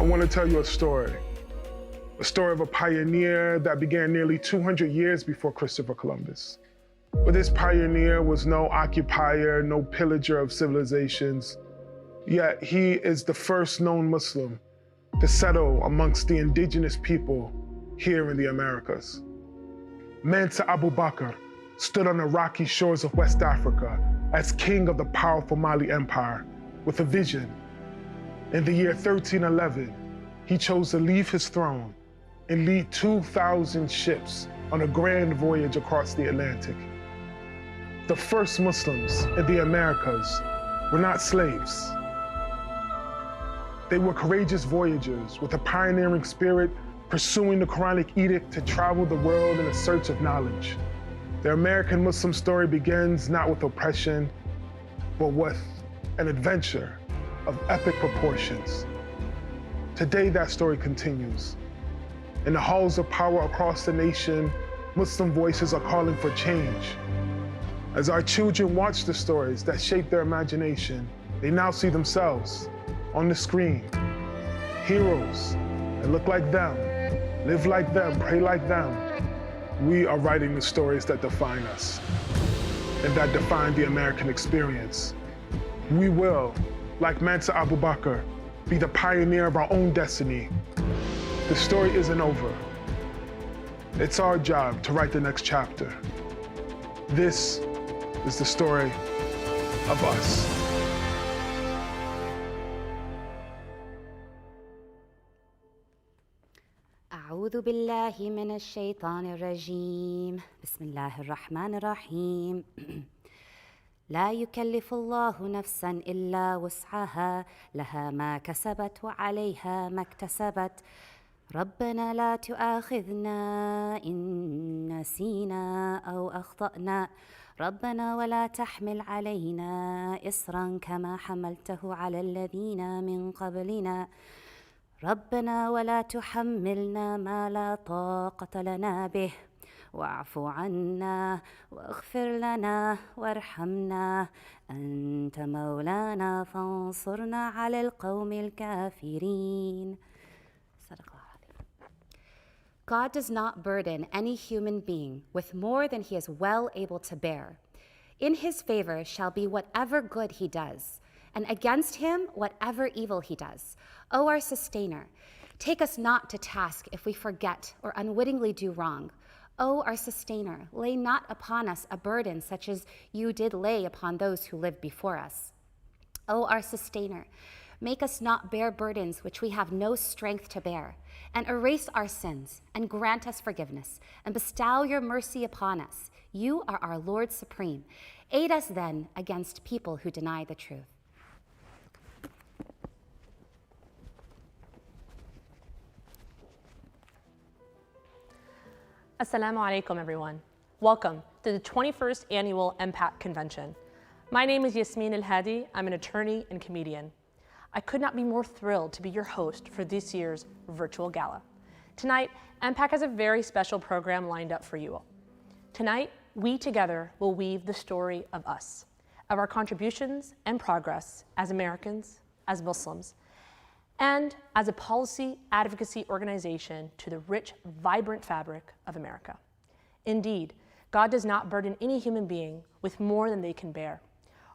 I want to tell you a story of a pioneer that began nearly 200 years before Christopher Columbus. But this pioneer was no occupier, no pillager of civilizations, yet he is the first known Muslim to settle amongst the indigenous people here in the Americas. Mansa Abu Bakr stood on the rocky shores of West Africa as king of the powerful Mali Empire with a vision. In the year 1311, he chose to leave his throne and lead 2,000 ships on a grand voyage across the Atlantic. The first Muslims in the Americas were not slaves. They were courageous voyagers with a pioneering spirit, pursuing the Quranic edict to travel the world in a search of knowledge. The American Muslim story begins not with oppression, but with an adventure of epic proportions. Today, that story continues. In the halls of power across the nation, Muslim voices are calling for change. As our children watch the stories that shape their imagination, they now see themselves on the screen. Heroes that look like them, live like them, pray like them. We are writing the stories that define us and that define the American experience. We will, like Mansa Abu Bakr, be the pioneer of our own destiny. The story isn't over. It's our job to write the next chapter. This is the story of us. أعوذ بالله من الشيطان الرجيم. بسم الله الرحمن الرحيم. لا يكلف الله نفسا إلا وسعها لها ما كسبت وعليها ما اكتسبت ربنا لا تؤاخذنا إن نسينا أو أخطأنا ربنا ولا تحمل علينا إصرا كما حملته على الذين من قبلنا ربنا ولا تحملنا ما لا طاقة لنا به واعف عنا واغفر لنا وارحمنا أنت مولانا فانصرنا على القوم الكافرين. God does not burden any human being with more than he is well able to bear. In his favor shall be whatever good he does, and against him whatever evil he does. O our sustainer, take us not to task if we forget or unwittingly do wrong. O our sustainer, lay not upon us a burden such as you did lay upon those who lived before us. O our sustainer, make us not bear burdens which we have no strength to bear, and erase our sins, and grant us forgiveness, and bestow your mercy upon us. You are our Lord supreme. Aid us then against people who deny the truth. Assalamu alaikum, everyone. Welcome to the 21st Annual MPAC Convention. My name is Yasmin El-Hadi. I'm an attorney and comedian. I could not be more thrilled to be your host for this year's virtual gala. Tonight, MPAC has a very special program lined up for you all. Tonight, we together will weave the story of us, of our contributions and progress as Americans, as Muslims, and as a policy advocacy organization to the rich, vibrant fabric of America. Indeed, God does not burden any human being with more than they can bear.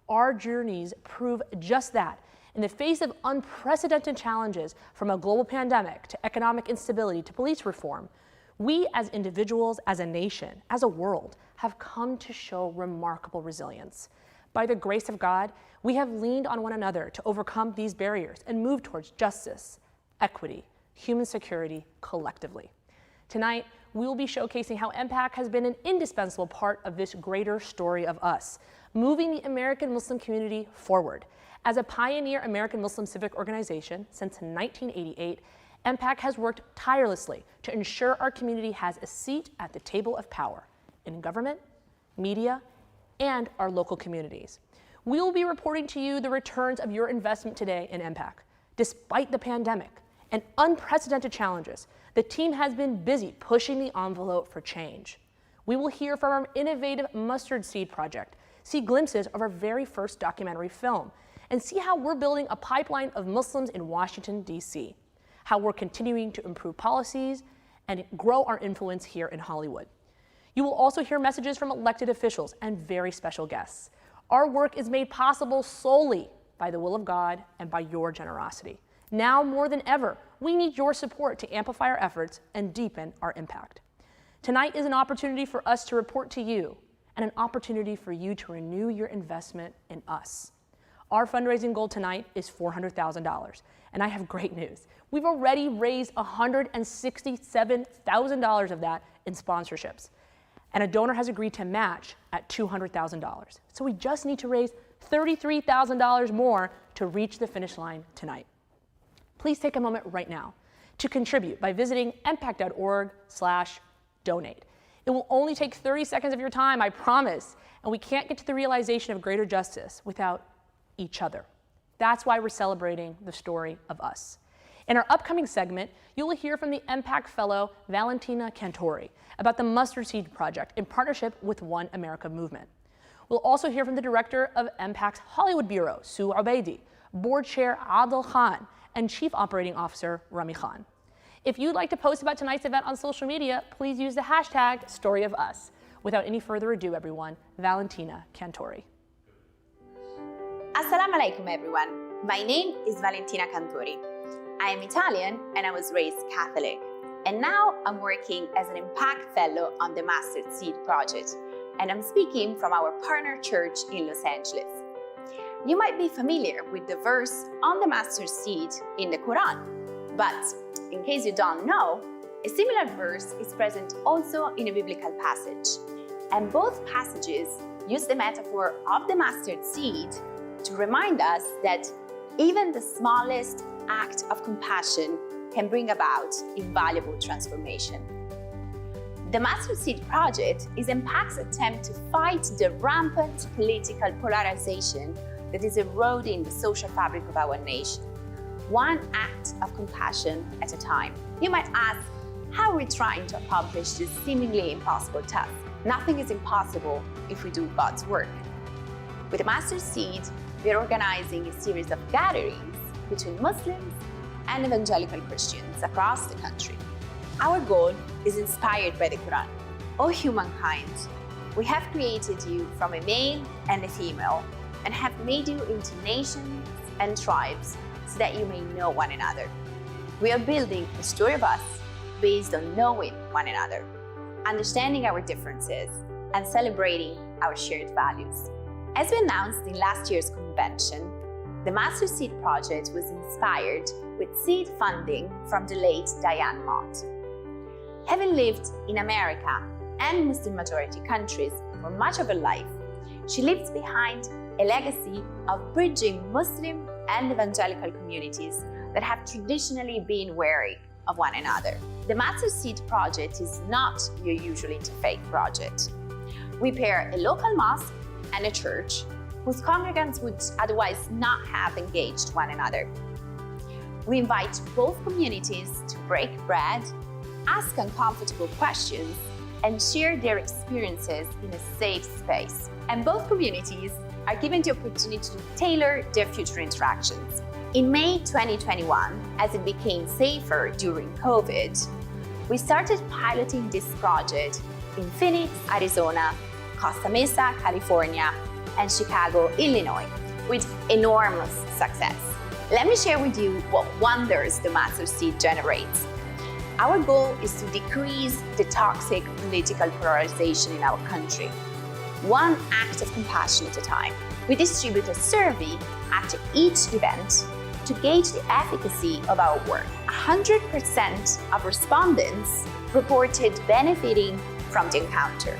Our journeys prove just that. In the face of unprecedented challenges, from a global pandemic to economic instability to police reform, we as individuals, as a nation, as a world, have come to show remarkable resilience. By the grace of God, we have leaned on one another to overcome these barriers and move towards justice, equity, human security collectively. Tonight, we will be showcasing how MPAC has been an indispensable part of this greater story of us, moving the American Muslim community forward. As a pioneer American Muslim civic organization since 1988, MPAC has worked tirelessly to ensure our community has a seat at the table of power in government, media, and our local communities. We will be reporting to you the returns of your investment today in MPAC. Despite the pandemic and unprecedented challenges, the team has been busy pushing the envelope for change. We will hear from our innovative Mustard Seed project, see glimpses of our very first documentary film, and see how we're building a pipeline of Muslims in Washington, D.C. how we're continuing to improve policies and grow our influence here in Hollywood. You will also hear messages from elected officials and very special guests. Our work is made possible solely by the will of God and by your generosity. Now more than ever, we need your support to amplify our efforts and deepen our impact. Tonight is an opportunity for us to report to you and an opportunity for you to renew your investment in us. Our fundraising goal tonight is $400,000, and I have great news. We've already raised $167,000 of that in sponsorships, and a donor has agreed to match at $200,000. So we just need to raise $33,000 more to reach the finish line tonight. Please take a moment right now to contribute by visiting mpac.org/donate. It will only take 30 seconds of your time, I promise, and we can't get to the realization of greater justice without each other. That's why we're celebrating the story of us. In our upcoming segment, you will hear from the MPAC fellow Valentina Cantori about the Mustard Seed Project in partnership with One America Movement. We'll also hear from the director of MPAC's Hollywood Bureau, Sue Ubaidi, board chair Adil Khan, and chief operating officer Rami Khan. If you'd like to post about tonight's event on social media, please use the hashtag #StoryOfUs. Without any further ado, everyone, Valentina Cantori. Assalamu alaikum, everyone. My name is Valentina Cantori. I am Italian and I was raised Catholic. And now I'm working as an MPAC fellow on the Mustard Seed Project. And I'm speaking from our partner church in Los Angeles. You might be familiar with the verse on the mustard seed in the Quran. But in case you don't know, a similar verse is present also in a biblical passage. And both passages use the metaphor of the mustard seed to remind us that even the smallest act of compassion can bring about invaluable transformation. The Mustard Seed Project is MPAC's attempt to fight the rampant political polarization that is eroding the social fabric of our nation, one act of compassion at a time. You might ask, how are we trying to accomplish this seemingly impossible task? Nothing is impossible if we do God's work. With the Mustard Seed, we are organizing a series of gatherings between Muslims and evangelical Christians across the country. Our goal is inspired by the Quran. O humankind, we have created you from a male and a female and have made you into nations and tribes so that you may know one another. We are building a story of us based on knowing one another, understanding our differences, and celebrating our shared values. As we announced in last year's convention, the Mustard Seed Project was inspired with seed funding from the late Diane Mott. Having lived in America and Muslim-majority countries for much of her life, she leaves behind a legacy of bridging Muslim and evangelical communities that have traditionally been wary of one another. The Mustard Seed Project is not your usual interfaith project. We pair a local mosque and a church whose congregants would otherwise not have engaged one another. We invite both communities to break bread, ask uncomfortable questions, and share their experiences in a safe space. And both communities are given the opportunity to tailor their future interactions. In May 2021, as it became safer during COVID, we started piloting this project in Phoenix, Arizona, Costa Mesa, California, and Chicago, Illinois, with enormous success. Let me share with you what wonders the Mustard Seed generates. Our goal is to decrease the toxic political polarization in our country, one act of compassion at a time. We distribute a survey after each event to gauge the efficacy of our work. 100% of respondents reported benefiting from the encounter.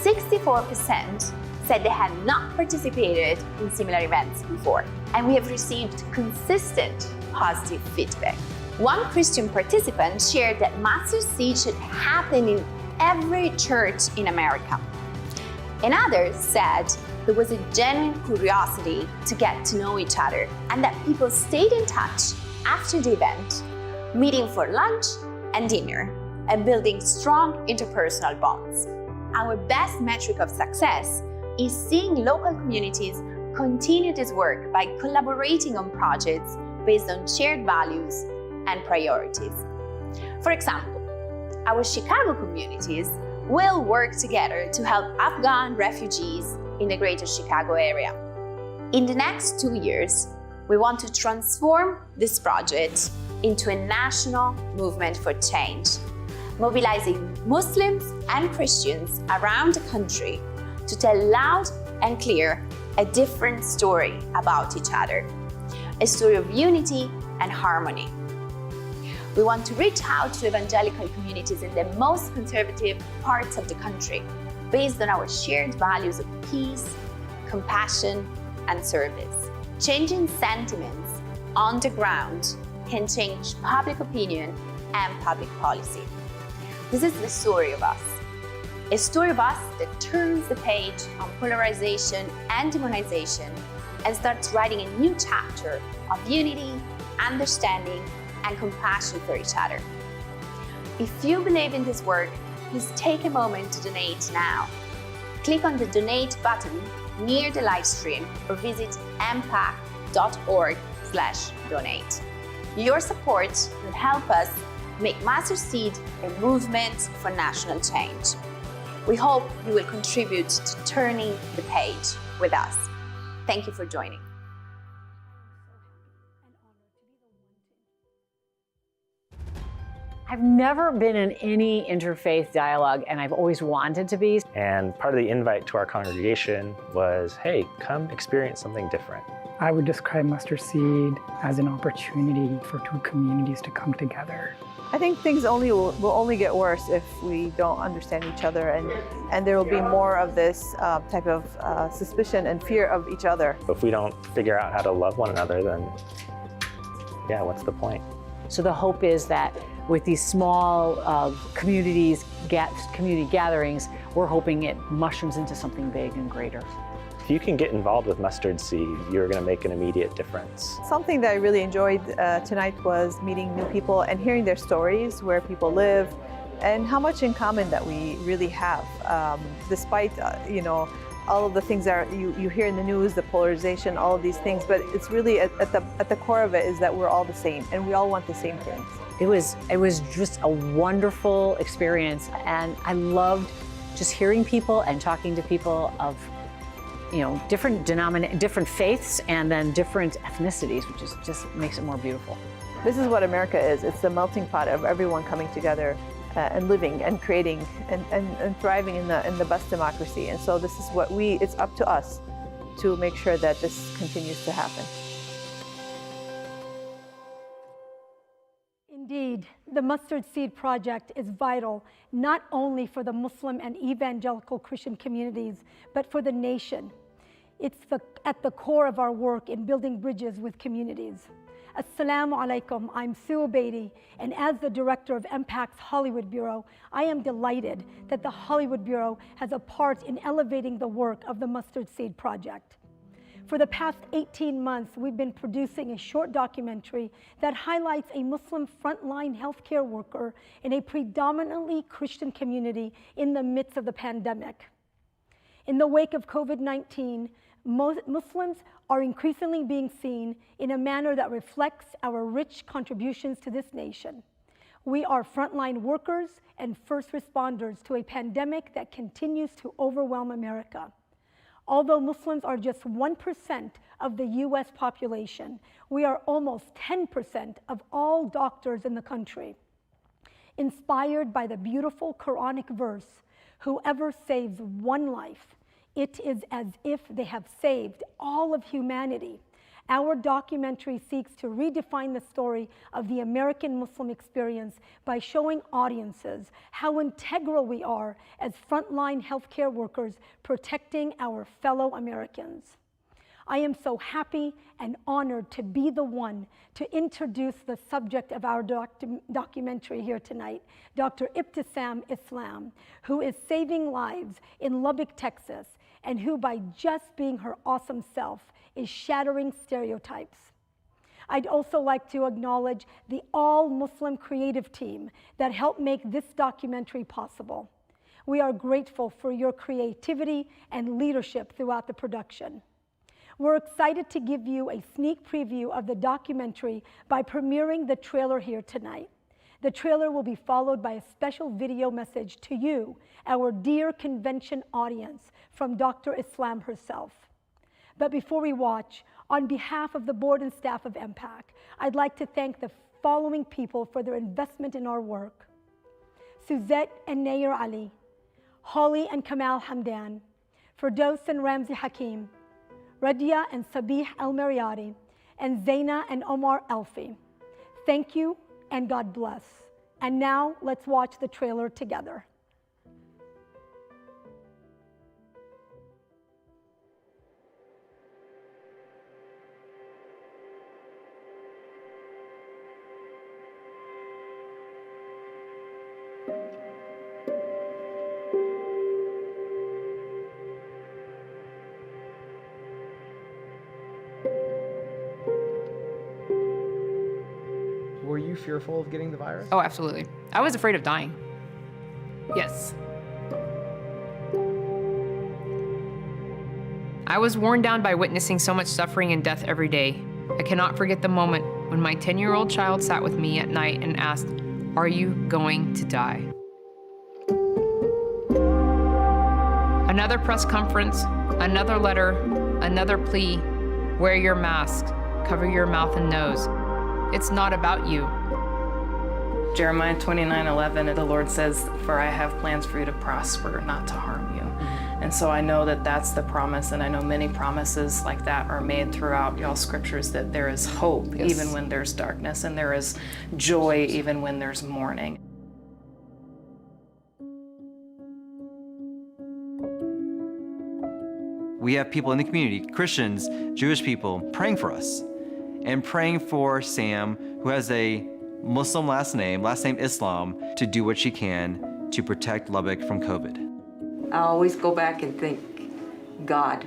64% said they had not participated in similar events before, and we have received consistent positive feedback. One Christian participant shared that Mustard Seed should happen in every church in America. Another said there was a genuine curiosity to get to know each other and that people stayed in touch after the event, meeting for lunch and dinner and building strong interpersonal bonds. Our best metric of success is seeing local communities continue this work by collaborating on projects based on shared values and priorities. For example, our Chicago communities will work together to help Afghan refugees in the greater Chicago area. In the next 2 years, we want to transform this project into a national movement for change, mobilizing Muslims and Christians around the country to tell loud and clear a different story about each other, a story of unity and harmony. We want to reach out to evangelical communities in the most conservative parts of the country based on our shared values of peace, compassion, and service. Changing sentiments on the ground can change public opinion and public policy. This is the story of us. A story of us that turns the page on polarization and demonization and starts writing a new chapter of unity, understanding, and compassion for each other. If you believe in this work, please take a moment to donate now. Click on the donate button near the live stream or visit mpac.org/donate. Your support will help us make Mustard Seed a movement for national change. We hope you will contribute to turning the page with us. Thank you for joining. I've never been in any interfaith dialogue, and I've always wanted to be. And part of the invite to our congregation was, hey, come experience something different. I would describe Mustard Seed as an opportunity for two communities to come together. I think things will only get worse if we don't understand each other, and there will be more of this type of suspicion and fear of each other. If we don't figure out how to love one another, then yeah, what's the point? So the hope is that with these small community gatherings, we're hoping it mushrooms into something big and greater. If you can get involved with Mustard Seed, you're going to make an immediate difference. Something that I really enjoyed tonight was meeting new people and hearing their stories, where people live, and how much in common that we really have, despite all of the things that you hear in the news, the polarization, all of these things. But it's really at the core of it is that we're all the same, and we all want the same things. It was just a wonderful experience, and I loved just hearing people and talking to people of different faiths and then different ethnicities, which just makes it more beautiful. This is what America is. It's the melting pot of everyone coming together and living and creating and thriving in the best democracy. And so this is what it's up to us to make sure that this continues to happen. Indeed, the Mustard Seed Project is vital not only for the Muslim and evangelical Christian communities, but for the nation. It's at the core of our work in building bridges with communities. Assalamu alaikum, I'm Sue Beatty, and as the director of MPAC's Hollywood Bureau, I am delighted that the Hollywood Bureau has a part in elevating the work of the Mustard Seed Project. For the past 18 months, we've been producing a short documentary that highlights a Muslim frontline healthcare worker in a predominantly Christian community in the midst of the pandemic. In the wake of COVID-19, Muslims are increasingly being seen in a manner that reflects our rich contributions to this nation. We are frontline workers and first responders to a pandemic that continues to overwhelm America. Although Muslims are just 1% of the US population, we are almost 10% of all doctors in the country. Inspired by the beautiful Quranic verse, whoever saves one life, it is as if they have saved all of humanity. Our documentary seeks to redefine the story of the American Muslim experience by showing audiences how integral we are as frontline healthcare workers protecting our fellow Americans. I am so happy and honored to be the one to introduce the subject of our documentary here tonight, Dr. Ibtisam Islam, who is saving lives in Lubbock, Texas, and who, by just being her awesome self, is shattering stereotypes. I'd also like to acknowledge the all-Muslim creative team that helped make this documentary possible. We are grateful for your creativity and leadership throughout the production. We're excited to give you a sneak preview of the documentary by premiering the trailer here tonight. The trailer will be followed by a special video message to you, our dear convention audience, from Dr. Islam herself. But before we watch, on behalf of the board and staff of MPAC, I'd like to thank the following people for their investment in our work: Suzette and Nair Ali, Holly and Kamal Hamdan, Firdaus and Ramzi Hakim, Radia and Sabih El-Mariati, and Zaina and Omar Elfi. Thank you and God bless. And now let's watch the trailer together. Were you fearful of getting the virus? Oh, absolutely. I was afraid of dying. Yes. I was worn down by witnessing so much suffering and death every day. I cannot forget the moment when my 10-year-old child sat with me at night and asked, "Are you going to die?" Another press conference, another letter, another plea. Wear your mask, cover your mouth and nose. It's not about you. Jeremiah 29:11, the Lord says, "For I have plans for you to prosper, not to harm you." And so I know that that's the promise, and I know many promises like that are made throughout y'all's scriptures, that there is hope even when there's darkness, and there is joy even when there's mourning. We have people in the community, Christians, Jewish people, praying for us and praying for Sam, who has a Muslim last name Islam, to do what she can to protect Lubbock from COVID. I always go back and thank God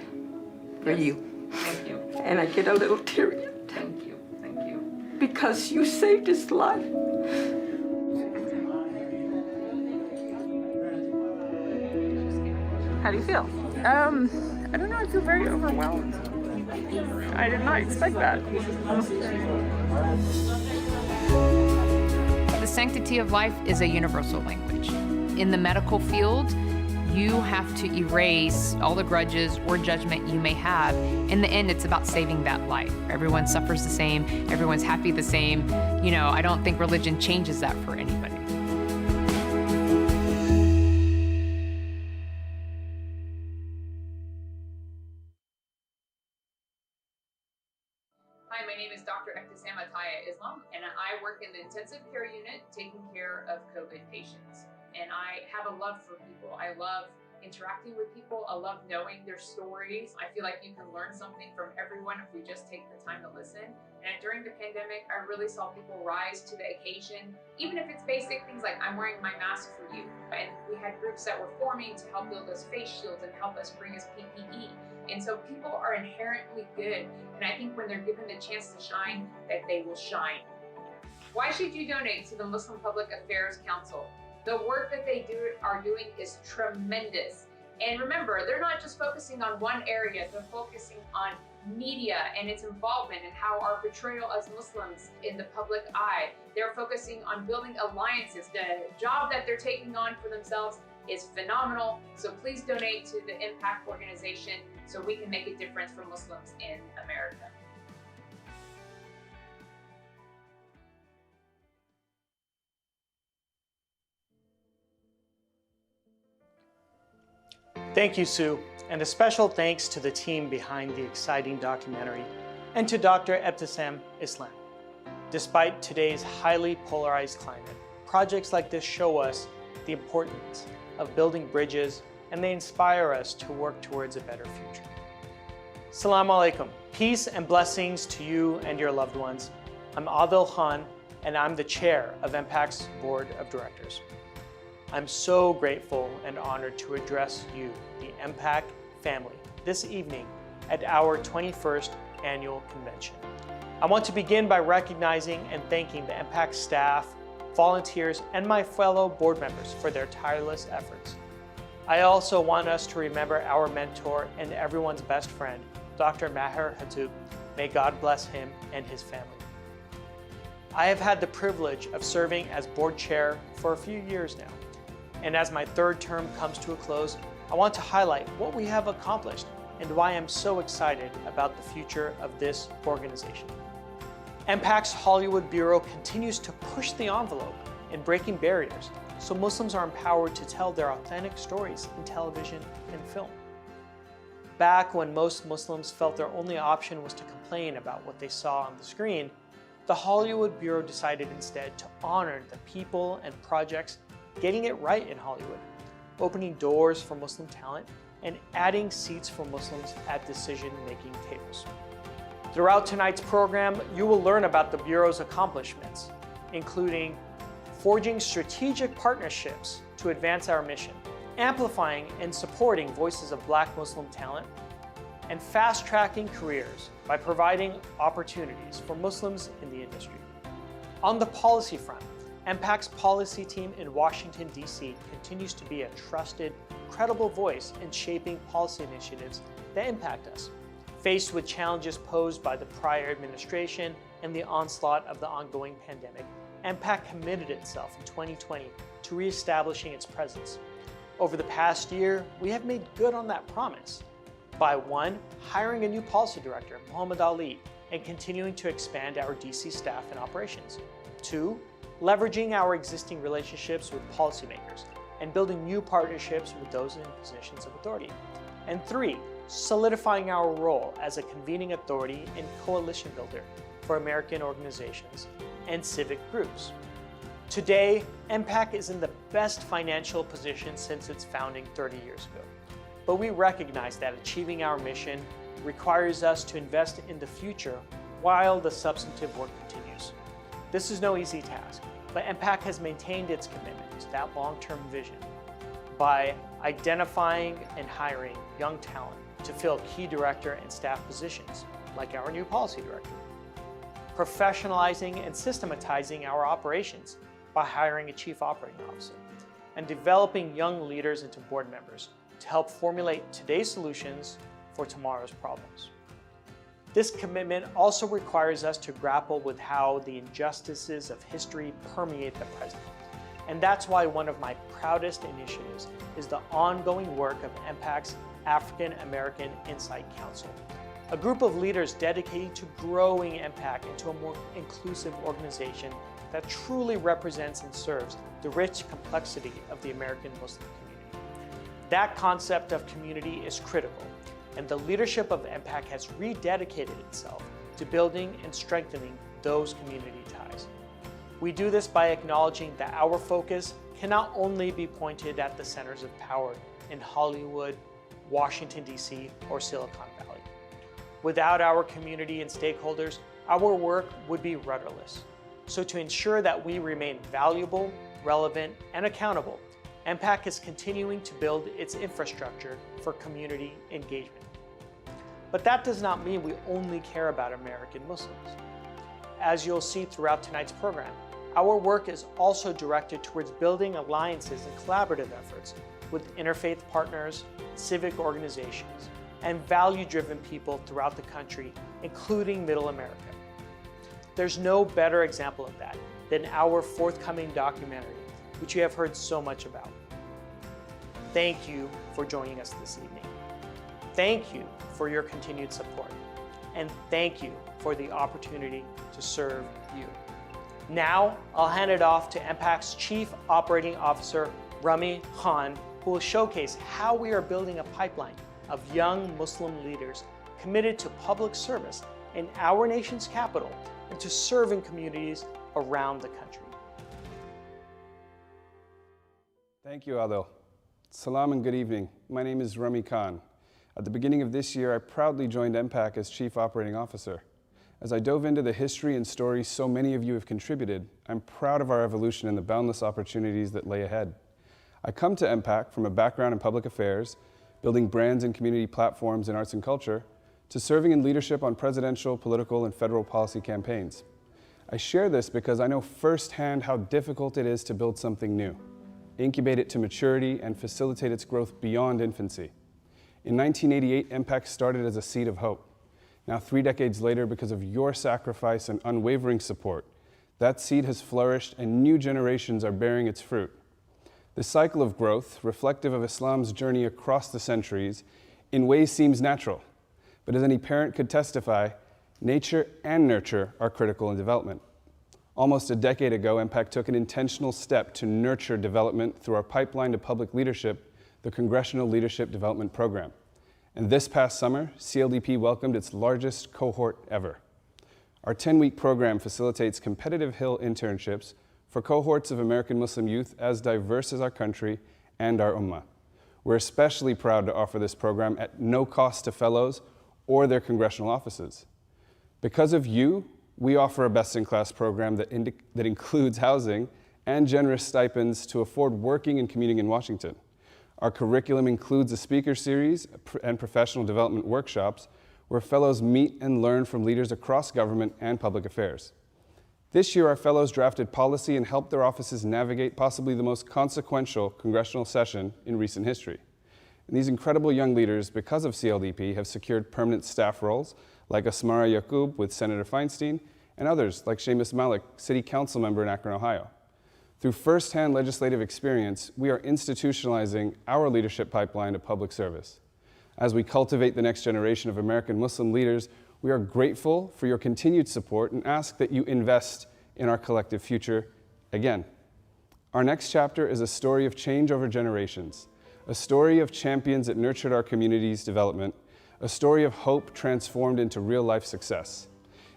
for you. Thank you. And I get a little teary. Thank you. Thank you. Because you saved his life. How do you feel? I don't know, I feel very overwhelmed. I did not expect that. The sanctity of life is a universal language. In the medical field, you have to erase all the grudges or judgment you may have. In the end, it's about saving that life. Everyone suffers the same, everyone's happy the same. You know, I don't think religion changes that for anybody. Hi, my name is Dr. Islam, and I work in the intensive care unit taking care of COVID patients. And I have a love for people. I love interacting with people. I love knowing their stories. I feel like you can learn something from everyone if we just take the time to listen. And during the pandemic, I really saw people rise to the occasion, even if it's basic things like I'm wearing my mask for you. And we had groups that were forming to help build us face shields and help us bring us PPE. And so people are inherently good. And I think when they're given the chance to shine, that they will shine. Why should you donate to the Muslim Public Affairs Council? The work that they are doing is tremendous. And remember, they're not just focusing on one area, they're focusing on media and its involvement and how our portrayal as Muslims in the public eye. They're focusing on building alliances. The job that they're taking on for themselves is phenomenal. So please donate to the MPAC organization so we can make a difference for Muslims in America. Thank you, Sue, and a special thanks to the team behind the exciting documentary and to Dr. Ebtissam Islam. Despite today's highly polarized climate, projects like this show us the importance of building bridges, and they inspire us to work towards a better future. Assalamu alaikum. Peace and blessings to you and your loved ones. I'm Adil Khan, and I'm the chair of MPAC's Board of Directors. I'm so grateful and honored to address you, the MPAC family, this evening at our 21st Annual Convention. I want to begin by recognizing and thanking the MPAC staff, volunteers, and my fellow board members for their tireless efforts. I also want us to remember our mentor and everyone's best friend, Dr. Maher Hattoub. May God bless him and his family. I have had the privilege of serving as board chair for a few years now. And as my third term comes to a close, I want to highlight what we have accomplished and why I'm so excited about the future of this organization. MPAC's Hollywood Bureau continues to push the envelope in breaking barriers so Muslims are empowered to tell their authentic stories in television and film. Back when most Muslims felt their only option was to complain about what they saw on the screen, the Hollywood Bureau decided instead to honor the people and projects getting it right in Hollywood, opening doors for Muslim talent and adding seats for Muslims at decision-making tables. Throughout tonight's program, you will learn about the Bureau's accomplishments, including forging strategic partnerships to advance our mission, amplifying and supporting voices of Black Muslim talent, and fast-tracking careers by providing opportunities for Muslims in the industry. On the policy front, MPAC's policy team in Washington, D.C. continues to be a trusted, credible voice in shaping policy initiatives that impact us. Faced with challenges posed by the prior administration and the onslaught of the ongoing pandemic, MPAC committed itself in 2020 to reestablishing its presence. Over the past year, we have made good on that promise by 1, hiring a new policy director, Muhammad Ali, and continuing to expand our DC staff and operations. 2, leveraging our existing relationships with policymakers and building new partnerships with those in positions of authority. And 3, solidifying our role as a convening authority and coalition builder for American organizations and civic groups. Today, MPAC is in the best financial position since its founding 30 years ago. But we recognize that achieving our mission requires us to invest in the future while the substantive work continues. This is no easy task, but MPAC has maintained its commitment to that long-term vision by identifying and hiring young talent to fill key director and staff positions, like our new policy director, professionalizing and systematizing our operations by hiring a chief operating officer, and developing young leaders into board members to help formulate today's solutions for tomorrow's problems. This commitment also requires us to grapple with how the injustices of history permeate the present. And that's why one of my proudest initiatives is the ongoing work of MPAC's African American Insight Council, a group of leaders dedicated to growing MPAC into a more inclusive organization that truly represents and serves the rich complexity of the American Muslim community. That concept of community is critical, and the leadership of MPAC has rededicated itself to building and strengthening those community ties. We do this by acknowledging that our focus cannot only be pointed at the centers of power in Hollywood, Washington, D.C., or Silicon Valley. Without our community and stakeholders, our work would be rudderless. So to ensure that we remain valuable, relevant, and accountable, MPAC is continuing to build its infrastructure for community engagement. But that does not mean we only care about American Muslims. As you'll see throughout tonight's program, our work is also directed towards building alliances and collaborative efforts with interfaith partners, civic organizations, and value-driven people throughout the country, including Middle America. There's no better example of that than our forthcoming documentary, which you have heard so much about. Thank you for joining us this evening. Thank you for your continued support. And thank you for the opportunity to serve you. Now, I'll hand it off to MPAC's Chief Operating Officer, Rami Khan, who will showcase how we are building a pipeline of young Muslim leaders committed to public service in our nation's capital and to serving communities around the country. Thank you, Adil. Salam and good evening. My name is Rami Khan. At the beginning of this year, I proudly joined MPAC as Chief Operating Officer. As I dove into the history and stories so many of you have contributed, I'm proud of our evolution and the boundless opportunities that lay ahead. I come to MPAC from a background in public affairs, building brands and community platforms in arts and culture, to serving in leadership on presidential, political, and federal policy campaigns. I share this because I know firsthand how difficult it is to build something new, incubate it to maturity, and facilitate its growth beyond infancy. In 1988, MPAC started as a seed of hope. Now 3 decades later, because of your sacrifice and unwavering support, that seed has flourished and new generations are bearing its fruit. This cycle of growth, reflective of Islam's journey across the centuries, in ways seems natural. But as any parent could testify, nature and nurture are critical in development. Almost a decade ago, MPAC took an intentional step to nurture development through our pipeline to public leadership, the Congressional Leadership Development Program. And this past summer, CLDP welcomed its largest cohort ever. Our 10-week program facilitates competitive Hill internships for cohorts of American Muslim youth as diverse as our country and our ummah. We're especially proud to offer this program at no cost to fellows or their congressional offices. Because of you, we offer a best-in-class program that includes housing and generous stipends to afford working and commuting in Washington. Our curriculum includes a speaker series and professional development workshops where fellows meet and learn from leaders across government and public affairs. This year, our fellows drafted policy and helped their offices navigate possibly the most consequential congressional session in recent history. And these incredible young leaders, because of CLDP, have secured permanent staff roles like Asmara Yaqub with Senator Feinstein and others like Seamus Malik, City Council member in Akron, Ohio. Through firsthand legislative experience, we are institutionalizing our leadership pipeline to public service. As we cultivate the next generation of American Muslim leaders, we are grateful for your continued support and ask that you invest in our collective future again. Our next chapter is a story of change over generations, a story of champions that nurtured our community's development, a story of hope transformed into real-life success.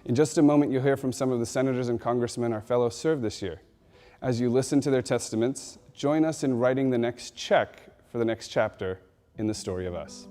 In just a moment, you'll hear from some of the senators and congressmen our fellows served this year. As you listen to their testaments, join us in writing the next check for the next chapter in the story of us.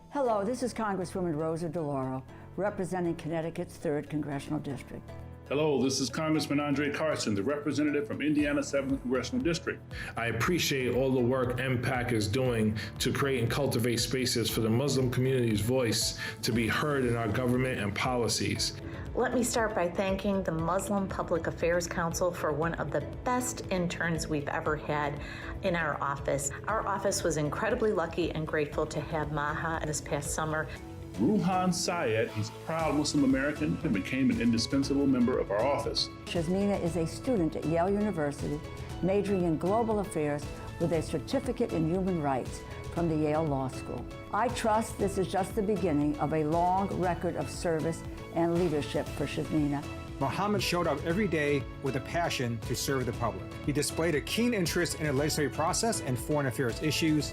Hello, this is Congresswoman Rosa DeLauro, representing Connecticut's 3rd Congressional District. Hello, this is Congressman Andre Carson, the representative from Indiana's 7th Congressional District. I appreciate all the work MPAC is doing to create and cultivate spaces for the Muslim community's voice to be heard in our government and policies. Let me start by thanking the Muslim Public Affairs Council for one of the best interns we've ever had in our office. Our office was incredibly lucky and grateful to have Maha this past summer. Ruhan Syed, he's a proud Muslim American and became an indispensable member of our office. Shazmina is a student at Yale University, majoring in global affairs with a certificate in human rights from the Yale Law School. I trust this is just the beginning of a long record of service and leadership for Shazmina. Mohammed showed up every day with a passion to serve the public. He displayed a keen interest in the legislative process and foreign affairs issues.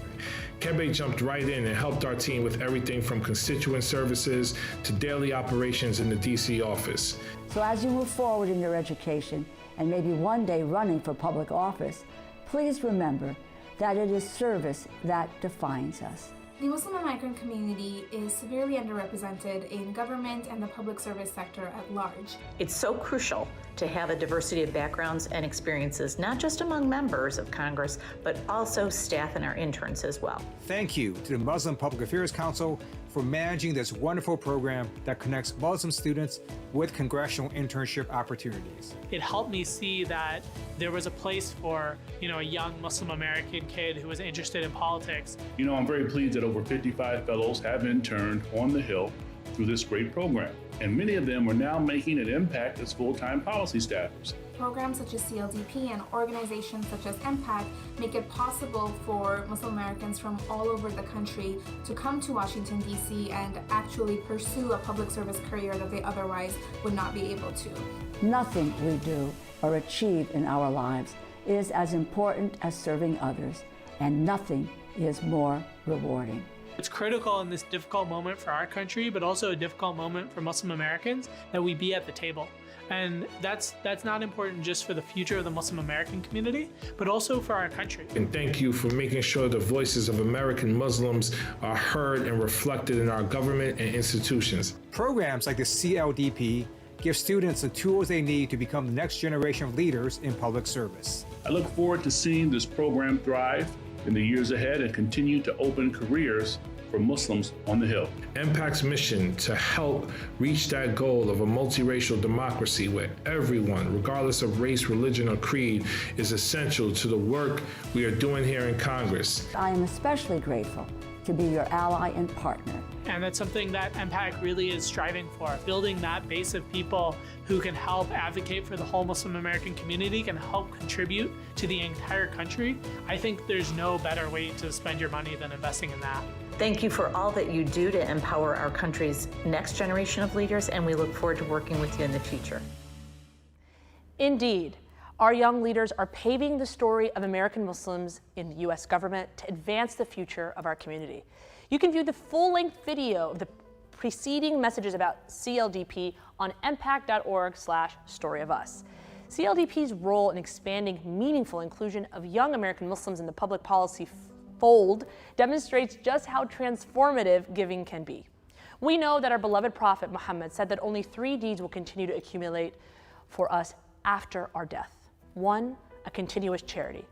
Kebe jumped right in and helped our team with everything from constituent services to daily operations in the DC office. So as you move forward in your education and maybe one day running for public office, please remember that it is service that defines us. The Muslim American community is severely underrepresented in government and the public service sector at large. It's so crucial to have a diversity of backgrounds and experiences, not just among members of Congress, but also staff and our interns as well. Thank you to the Muslim Public Affairs Council for managing this wonderful program that connects Muslim students with congressional internship opportunities. It helped me see that there was a place for, a young Muslim American kid who was interested in politics. I'm very pleased that over 55 fellows have interned on the Hill through this great program, and many of them are now making an impact as full-time policy staffers. Programs such as CLDP and organizations such as MPAC make it possible for Muslim Americans from all over the country to come to Washington, D.C. and actually pursue a public service career that they otherwise would not be able to. Nothing we do or achieve in our lives is as important as serving others, and nothing is more rewarding. It's critical in this difficult moment for our country, but also a difficult moment for Muslim Americans, that we be at the table. And that's not important just for the future of the Muslim American community, but also for our country. And thank you for making sure the voices of American Muslims are heard and reflected in our government and institutions. Programs like the CLDP give students the tools they need to become the next generation of leaders in public service. I look forward to seeing this program thrive in the years ahead and continue to open careers for Muslims on the Hill. MPAC's mission to help reach that goal of a multiracial democracy where everyone, regardless of race, religion, or creed, is essential to the work we are doing here in Congress. I am especially grateful to be your ally and partner. And that's something that MPAC really is striving for, building that base of people who can help advocate for the whole Muslim American community, can help contribute to the entire country. I think there's no better way to spend your money than investing in that. Thank you for all that you do to empower our country's next generation of leaders, and we look forward to working with you in the future. Indeed, our young leaders are paving the story of American Muslims in the U.S. government to advance the future of our community. You can view the full-length video of the preceding messages about CLDP on empac.org/storyofus. CLDP's role in expanding meaningful inclusion of young American Muslims in the public policy fold demonstrates just how transformative giving can be. We know that our beloved Prophet Muhammad said that only 3 deeds will continue to accumulate for us after our death. 1, a continuous charity.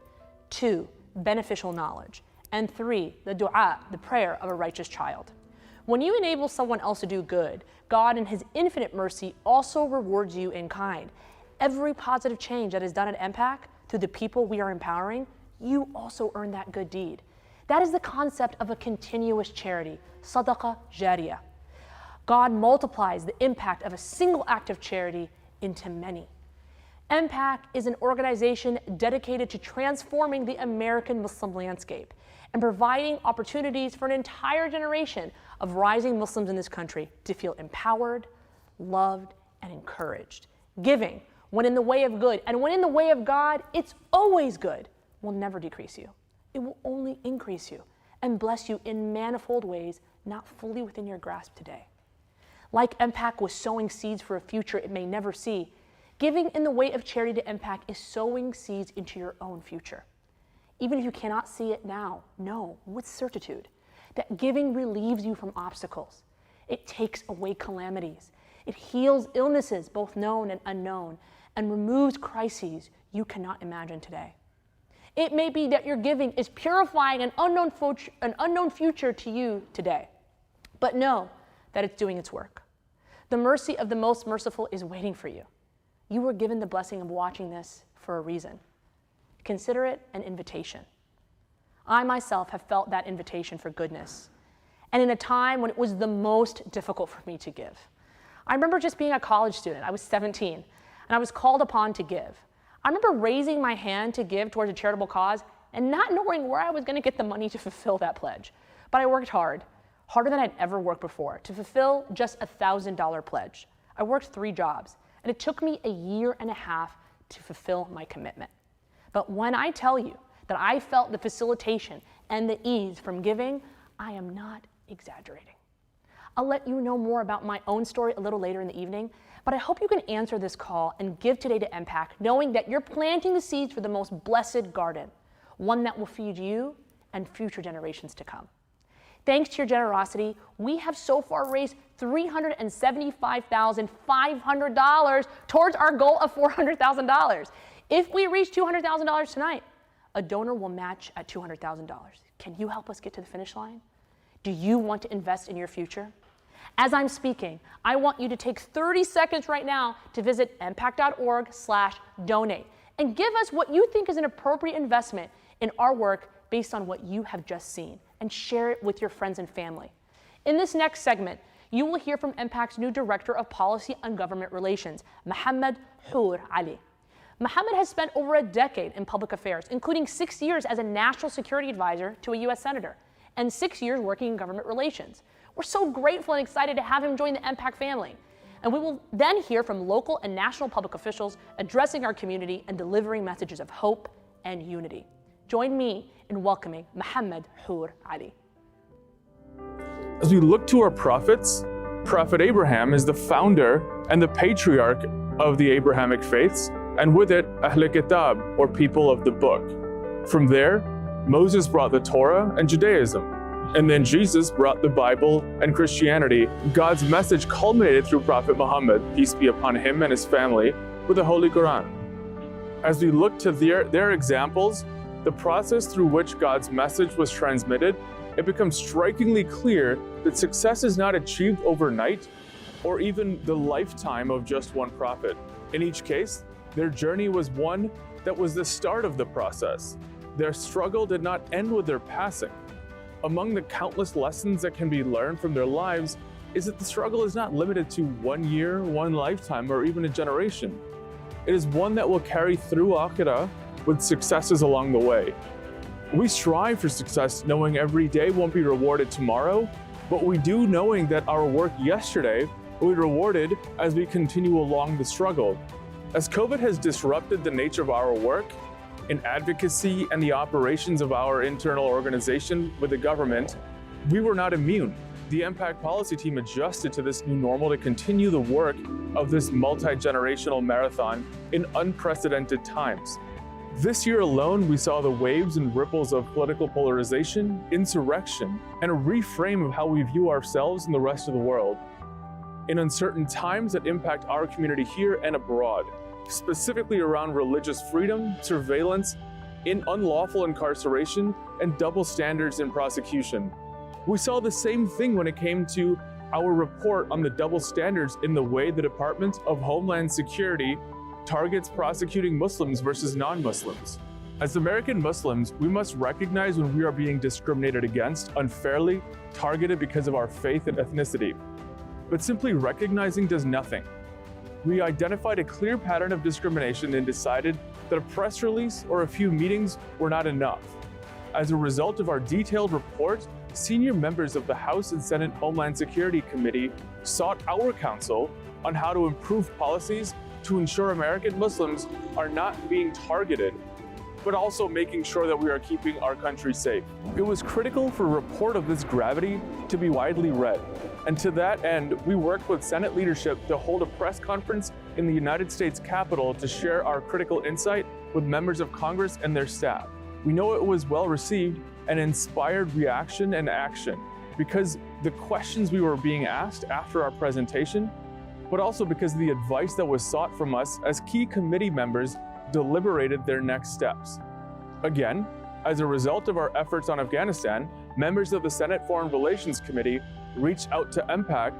2, beneficial knowledge. And 3, the dua, the prayer of a righteous child. When you enable someone else to do good, God in His infinite mercy also rewards you in kind. Every positive change that is done at MPAC through the people we are empowering, you also earn that good deed. That is the concept of a continuous charity, sadaqah jariyah. God multiplies the impact of a single act of charity into many. MPAC is an organization dedicated to transforming the American Muslim landscape and providing opportunities for an entire generation of rising Muslims in this country to feel empowered, loved, and encouraged. Giving, when in the way of good and when in the way of God, it's always good, will never decrease you. It will only increase you and bless you in manifold ways not fully within your grasp today. Like MPAC was sowing seeds for a future it may never see, giving in the way of charity to MPAC is sowing seeds into your own future. Even if you cannot see it now, know with certitude that giving relieves you from obstacles. It takes away calamities. It heals illnesses, both known and unknown, and removes crises you cannot imagine today. It may be that your giving is purifying an unknown future to you today, but know that it's doing its work. The mercy of the most merciful is waiting for you. You were given the blessing of watching this for a reason. Consider it an invitation. I myself have felt that invitation for goodness, and in a time when it was the most difficult for me to give. I remember just being a college student. I was 17, and I was called upon to give. I remember raising my hand to give towards a charitable cause and not knowing where I was going to get the money to fulfill that pledge. But I worked hard, harder than I'd ever worked before, to fulfill just a $1,000 pledge. I worked 3 jobs, and it took me 1.5 years to fulfill my commitment. But when I tell you that I felt the facilitation and the ease from giving, I am not exaggerating. I'll let you know more about my own story a little later in the evening, but I hope you can answer this call and give today to MPAC, knowing that you're planting the seeds for the most blessed garden, one that will feed you and future generations to come. Thanks to your generosity, we have so far raised $375,500 towards our goal of $400,000. If we reach $200,000 tonight, a donor will match at $200,000. Can you help us get to the finish line? Do you want to invest in your future? As I'm speaking, I want you to take 30 seconds right now to visit empac.org/donate and give us what you think is an appropriate investment in our work based on what you have just seen, and share it with your friends and family. In this next segment, you will hear from MPAC's new Director of Policy and Government Relations, Mohammed Hour Ali. Mohammed has spent over a decade in public affairs, including 6 years as a national security advisor to a U.S. senator and 6 years working in government relations. We're so grateful and excited to have him join the MPAC family. And we will then hear from local and national public officials addressing our community and delivering messages of hope and unity. Join me in welcoming Mohammed Hour Ali. As we look to our prophets, Prophet Abraham is the founder and the patriarch of the Abrahamic faiths, and with it, Ahl Kitab, or people of the book. From there, Moses brought the Torah and Judaism, and then Jesus brought the Bible and Christianity. God's message culminated through Prophet Muhammad, peace be upon him and his family, with the Holy Quran. As we look to their examples, the process through which God's message was transmitted, it becomes strikingly clear that success is not achieved overnight or even the lifetime of just one prophet. In each case, their journey was one that was the start of the process. Their struggle did not end with their passing. Among the countless lessons that can be learned from their lives is that the struggle is not limited to 1 year, 1 lifetime, or even a generation. It is one that will carry through Akhirah with successes along the way. We strive for success knowing every day won't be rewarded tomorrow, but we do knowing that our work yesterday will be rewarded as we continue along the struggle. As COVID has disrupted the nature of our work in advocacy and the operations of our internal organization with the government, we were not immune. The MPAC policy team adjusted to this new normal to continue the work of this multi-generational marathon in unprecedented times. This year alone, we saw the waves and ripples of political polarization, insurrection, and a reframe of how we view ourselves and the rest of the world. In uncertain times that impact our community here and abroad, specifically around religious freedom, surveillance, in unlawful incarceration, and double standards in prosecution. We saw the same thing when it came to our report on the double standards in the way the Department of Homeland Security targets prosecuting Muslims versus non-Muslims. As American Muslims, we must recognize when we are being discriminated against, unfairly, targeted because of our faith and ethnicity. But simply recognizing does nothing. We identified a clear pattern of discrimination and decided that a press release or a few meetings were not enough. As a result of our detailed report, senior members of the House and Senate Homeland Security Committee sought our counsel on how to improve policies to ensure American Muslims are not being targeted, but also making sure that we are keeping our country safe. It was critical for a report of this gravity to be widely read. And to that end, we worked with Senate leadership to hold a press conference in the United States Capitol to share our critical insight with members of Congress and their staff. We know it was well received and inspired reaction and action because the questions we were being asked after our presentation, but also because of the advice that was sought from us as key committee members deliberated their next steps. Again, as a result of our efforts on Afghanistan, members of the Senate Foreign Relations Committee reached out to MPAC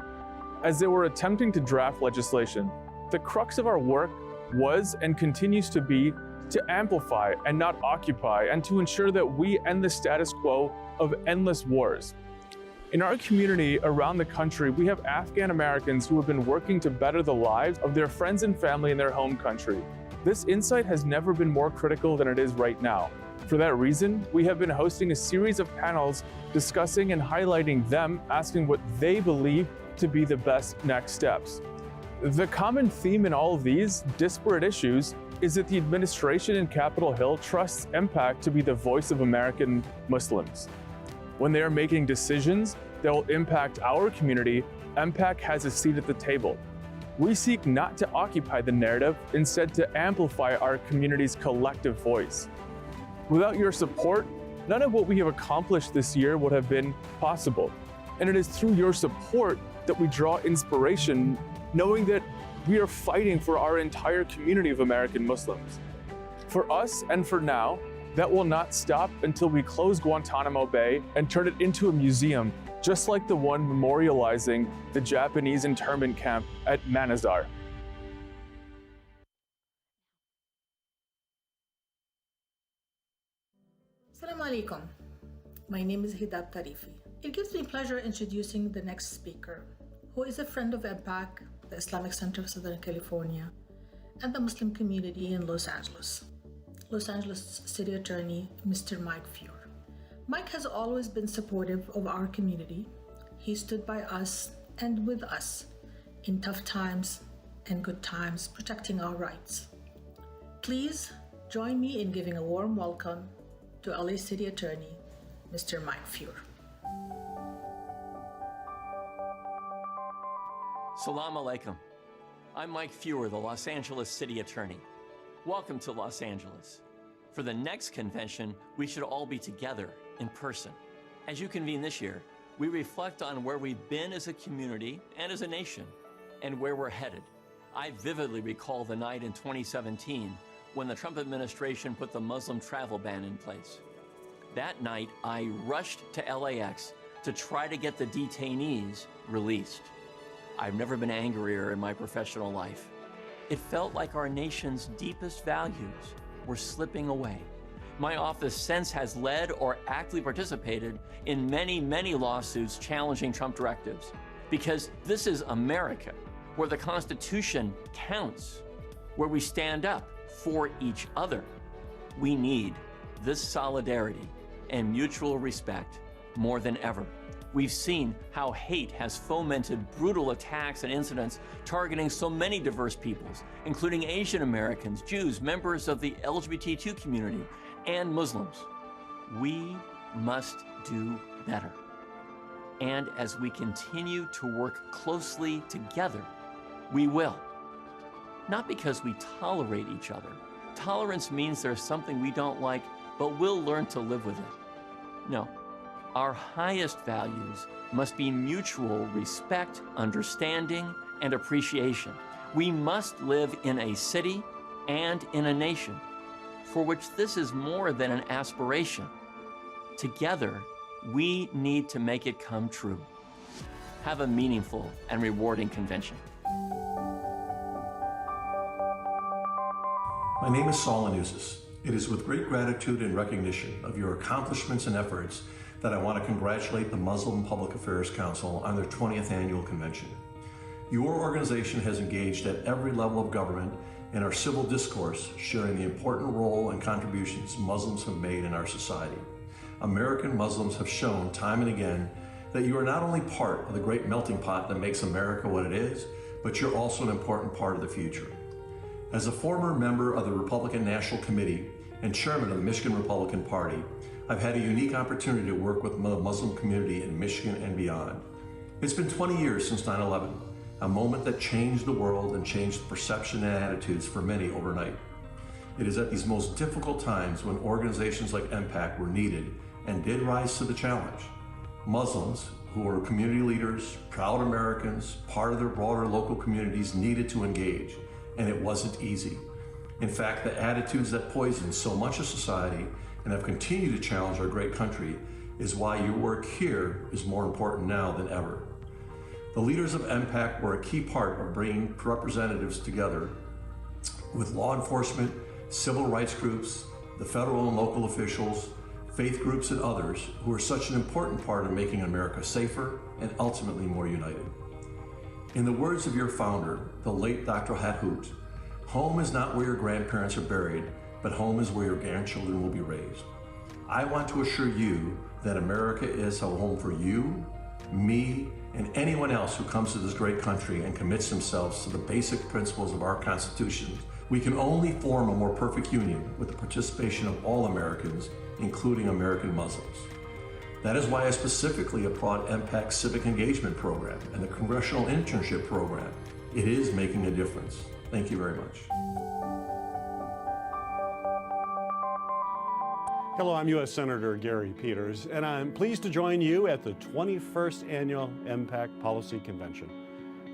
as they were attempting to draft legislation. The crux of our work was and continues to be to amplify and not occupy, and to ensure that we end the status quo of endless wars. In our community around the country, we have Afghan Americans who have been working to better the lives of their friends and family in their home country. This insight has never been more critical than it is right now. For that reason, we have been hosting a series of panels discussing and highlighting them, asking what they believe to be the best next steps. The common theme in all of these disparate issues is that the administration in Capitol Hill trusts MPAC to be the voice of American Muslims. When they are making decisions that will impact our community, MPAC has a seat at the table. We seek not to occupy the narrative, instead to amplify our community's collective voice. Without your support, none of what we have accomplished this year would have been possible. And it is through your support that we draw inspiration, knowing that we are fighting for our entire community of American Muslims. For us and for now, that will not stop until we close Guantanamo Bay and turn it into a museum, just like the one memorializing the Japanese internment camp at Manazar. Assalamu alaikum. My name is Hidab Tarifi. It gives me pleasure introducing the next speaker, who is a friend of MPAC, the Islamic Center of Southern California, and the Muslim community in Los Angeles. Los Angeles City Attorney, Mr. Mike Feuer. Mike has always been supportive of our community. He stood by us and with us in tough times and good times, protecting our rights. Please join me in giving a warm welcome to LA City Attorney, Mr. Mike Feuer. Salam alaikum. I'm Mike Feuer, the Los Angeles City Attorney. Welcome to Los Angeles. For the next convention, we should all be together in person. As you convene this year, we reflect on where we've been as a community and as a nation, and where we're headed. I vividly recall the night in 2017 when the Trump administration put the Muslim travel ban in place. That night, I rushed to LAX to try to get the detainees released. I've never been angrier in my professional life. It felt like our nation's deepest values were slipping away. My office since has led or actively participated in many, many lawsuits challenging Trump directives, because this is America, where the Constitution counts, where we stand up for each other. We need this solidarity and mutual respect more than ever. We've seen how hate has fomented brutal attacks and incidents targeting so many diverse peoples, including Asian Americans, Jews, members of the LGBTQ community, and Muslims. We must do better. And as we continue to work closely together, we will. Not because we tolerate each other. Tolerance means there's something we don't like, but we'll learn to live with it. No. Our highest values must be mutual respect, understanding, and appreciation. We must live in a city and in a nation for which this is more than an aspiration. Together, we need to make it come true. Have a meaningful and rewarding convention. My name is Saul Anuzis. It is with great gratitude and recognition of your accomplishments and efforts that I want to congratulate the Muslim Public Affairs Council on their 20th annual convention. Your organization has engaged at every level of government in our civil discourse, sharing the important role and contributions Muslims have made in our society. American Muslims have shown time and again that you are not only part of the great melting pot that makes America what it is, but you're also an important part of the future. As a former member of the Republican National Committee and chairman of the Michigan Republican Party, I've had a unique opportunity to work with the Muslim community in Michigan and beyond. It's been 20 years since 9/11, a moment that changed the world and changed the perception and attitudes for many overnight. It is at these most difficult times when organizations like MPAC were needed and did rise to the challenge. Muslims, who are community leaders, proud Americans, part of their broader local communities, needed to engage, and it wasn't easy. In fact, the attitudes that poison so much of society and have continued to challenge our great country is why your work here is more important now than ever. The leaders of MPAC were a key part of bringing representatives together with law enforcement, civil rights groups, the federal and local officials, faith groups, and others who are such an important part of making America safer and ultimately more united. In the words of your founder, the late Dr. Hathout, home is not where your grandparents are buried, but home is where your grandchildren will be raised. I want to assure you that America is a home for you, me, and anyone else who comes to this great country and commits themselves to the basic principles of our Constitution. We can only form a more perfect union with the participation of all Americans, including American Muslims. That is why I specifically applaud MPAC's Civic Engagement Program and the Congressional Internship Program. It is making a difference. Thank you very much. Hello, I'm U.S. Senator Gary Peters, and I'm pleased to join you at the 21st Annual MPAC Policy Convention.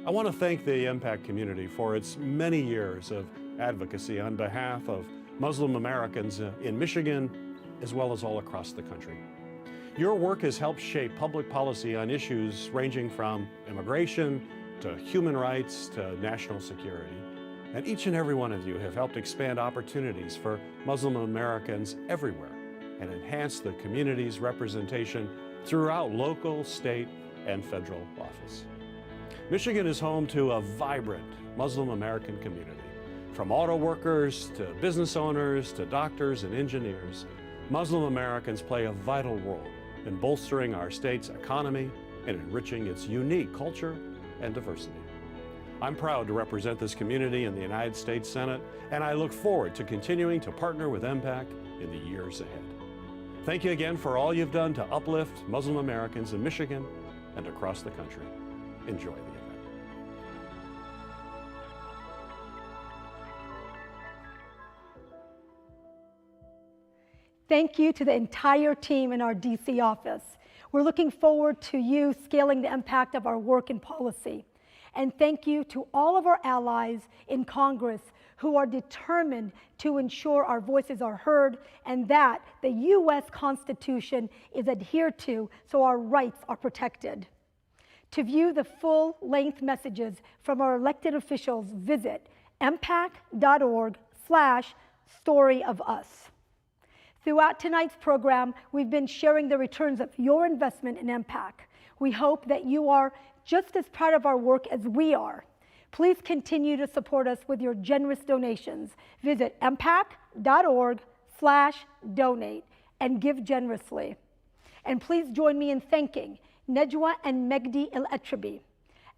I want to thank the MPAC community for its many years of advocacy on behalf of Muslim Americans in Michigan, as well as all across the country. Your work has helped shape public policy on issues ranging from immigration to human rights to national security. And each and every one of you have helped expand opportunities for Muslim Americans everywhere and enhance the community's representation throughout local, state, and federal office. Michigan is home to a vibrant Muslim American community. From auto workers to business owners to doctors and engineers, Muslim Americans play a vital role in bolstering our state's economy and enriching its unique culture and diversity. I'm proud to represent this community in the United States Senate, and I look forward to continuing to partner with MPAC in the years ahead. Thank you again for all you've done to uplift Muslim Americans in Michigan and across the country. Enjoy the event. Thank you to the entire team in our DC office. We're looking forward to you scaling the impact of our work and policy. And thank you to all of our allies in Congress who are determined to ensure our voices are heard and that the U.S. Constitution is adhered to so our rights are protected. To view the full-length messages from our elected officials, visit mpac.org/storyofus. Throughout tonight's program, we've been sharing the returns of your investment in MPAC. We hope that you are just as proud of our work as we are. Please continue to support us with your generous donations. Visit mpac.org/donate and give generously. And please join me in thanking Nejwa and Megdi El-Etrabi,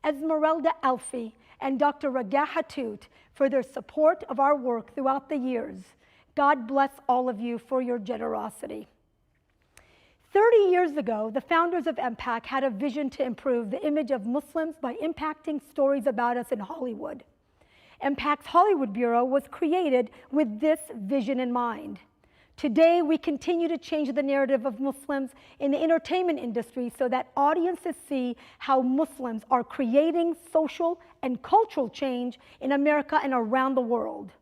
Esmeralda Alfi, and Dr. Raga Hattout for their support of our work throughout the years. God bless all of you for your generosity. 30 years ago, the founders of MPAC had a vision to improve the image of Muslims by impacting stories about us in Hollywood. MPAC's Hollywood Bureau was created with this vision in mind. Today, we continue to change the narrative of Muslims in the entertainment industry so that audiences see how Muslims are creating social and cultural change in America and around the world.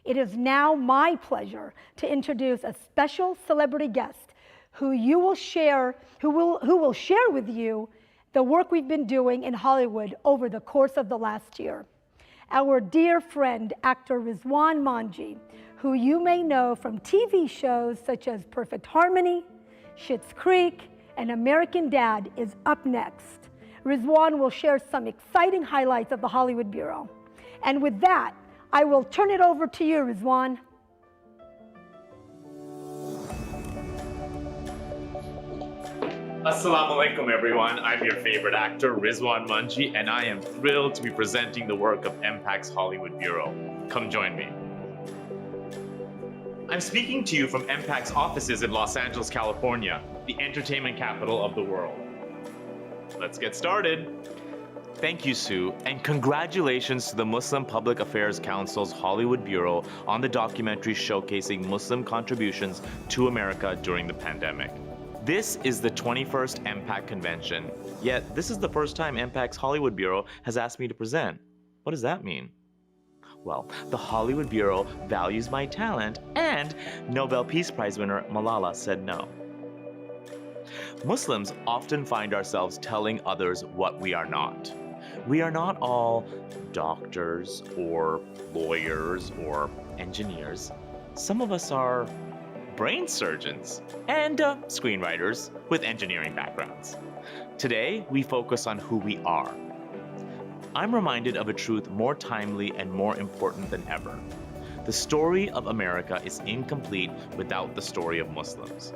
It is now my pleasure to introduce a special celebrity guest who will share with you the work we've been doing in Hollywood over the course of the last year. Our dear friend, actor Rizwan Manji, who you may know from TV shows such as Perfect Harmony, Schitt's Creek, and American Dad, is up next. Rizwan will share some exciting highlights of the Hollywood Bureau. And with that, I will turn it over to you, Rizwan. Assalamu alaikum, everyone. I'm your favorite actor, Rizwan Manji, and I am thrilled to be presenting the work of MPAC's Hollywood Bureau. Come join me. I'm speaking to you from MPAC's offices in Los Angeles, California, the entertainment capital of the world. Let's get started. Thank you, Sue, and congratulations to the Muslim Public Affairs Council's Hollywood Bureau on the documentary showcasing Muslim contributions to America during the pandemic. This is the 21st MPAC Convention, yet this is the first time MPAC's Hollywood Bureau has asked me to present. What does that mean? Well, the Hollywood Bureau values my talent, and Nobel Peace Prize winner Malala said no. Muslims often find ourselves telling others what we are not. We are not all doctors or lawyers or engineers. Some of us are brain surgeons and screenwriters with engineering backgrounds. Today, we focus on who we are. I'm reminded of a truth more timely and more important than ever. The story of America is incomplete without the story of Muslims.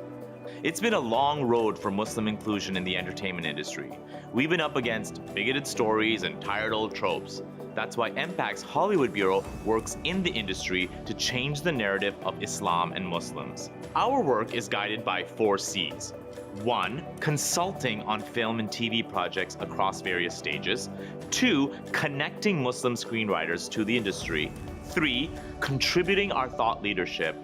It's been a long road for Muslim inclusion in the entertainment industry. We've been up against bigoted stories and tired old tropes. That's why MPAC's Hollywood Bureau works in the industry to change the narrative of Islam and Muslims. Our work is guided by 4 C's. 1. Consulting on film and TV projects across various stages. 2. Connecting Muslim screenwriters to the industry. 3. Contributing our thought leadership.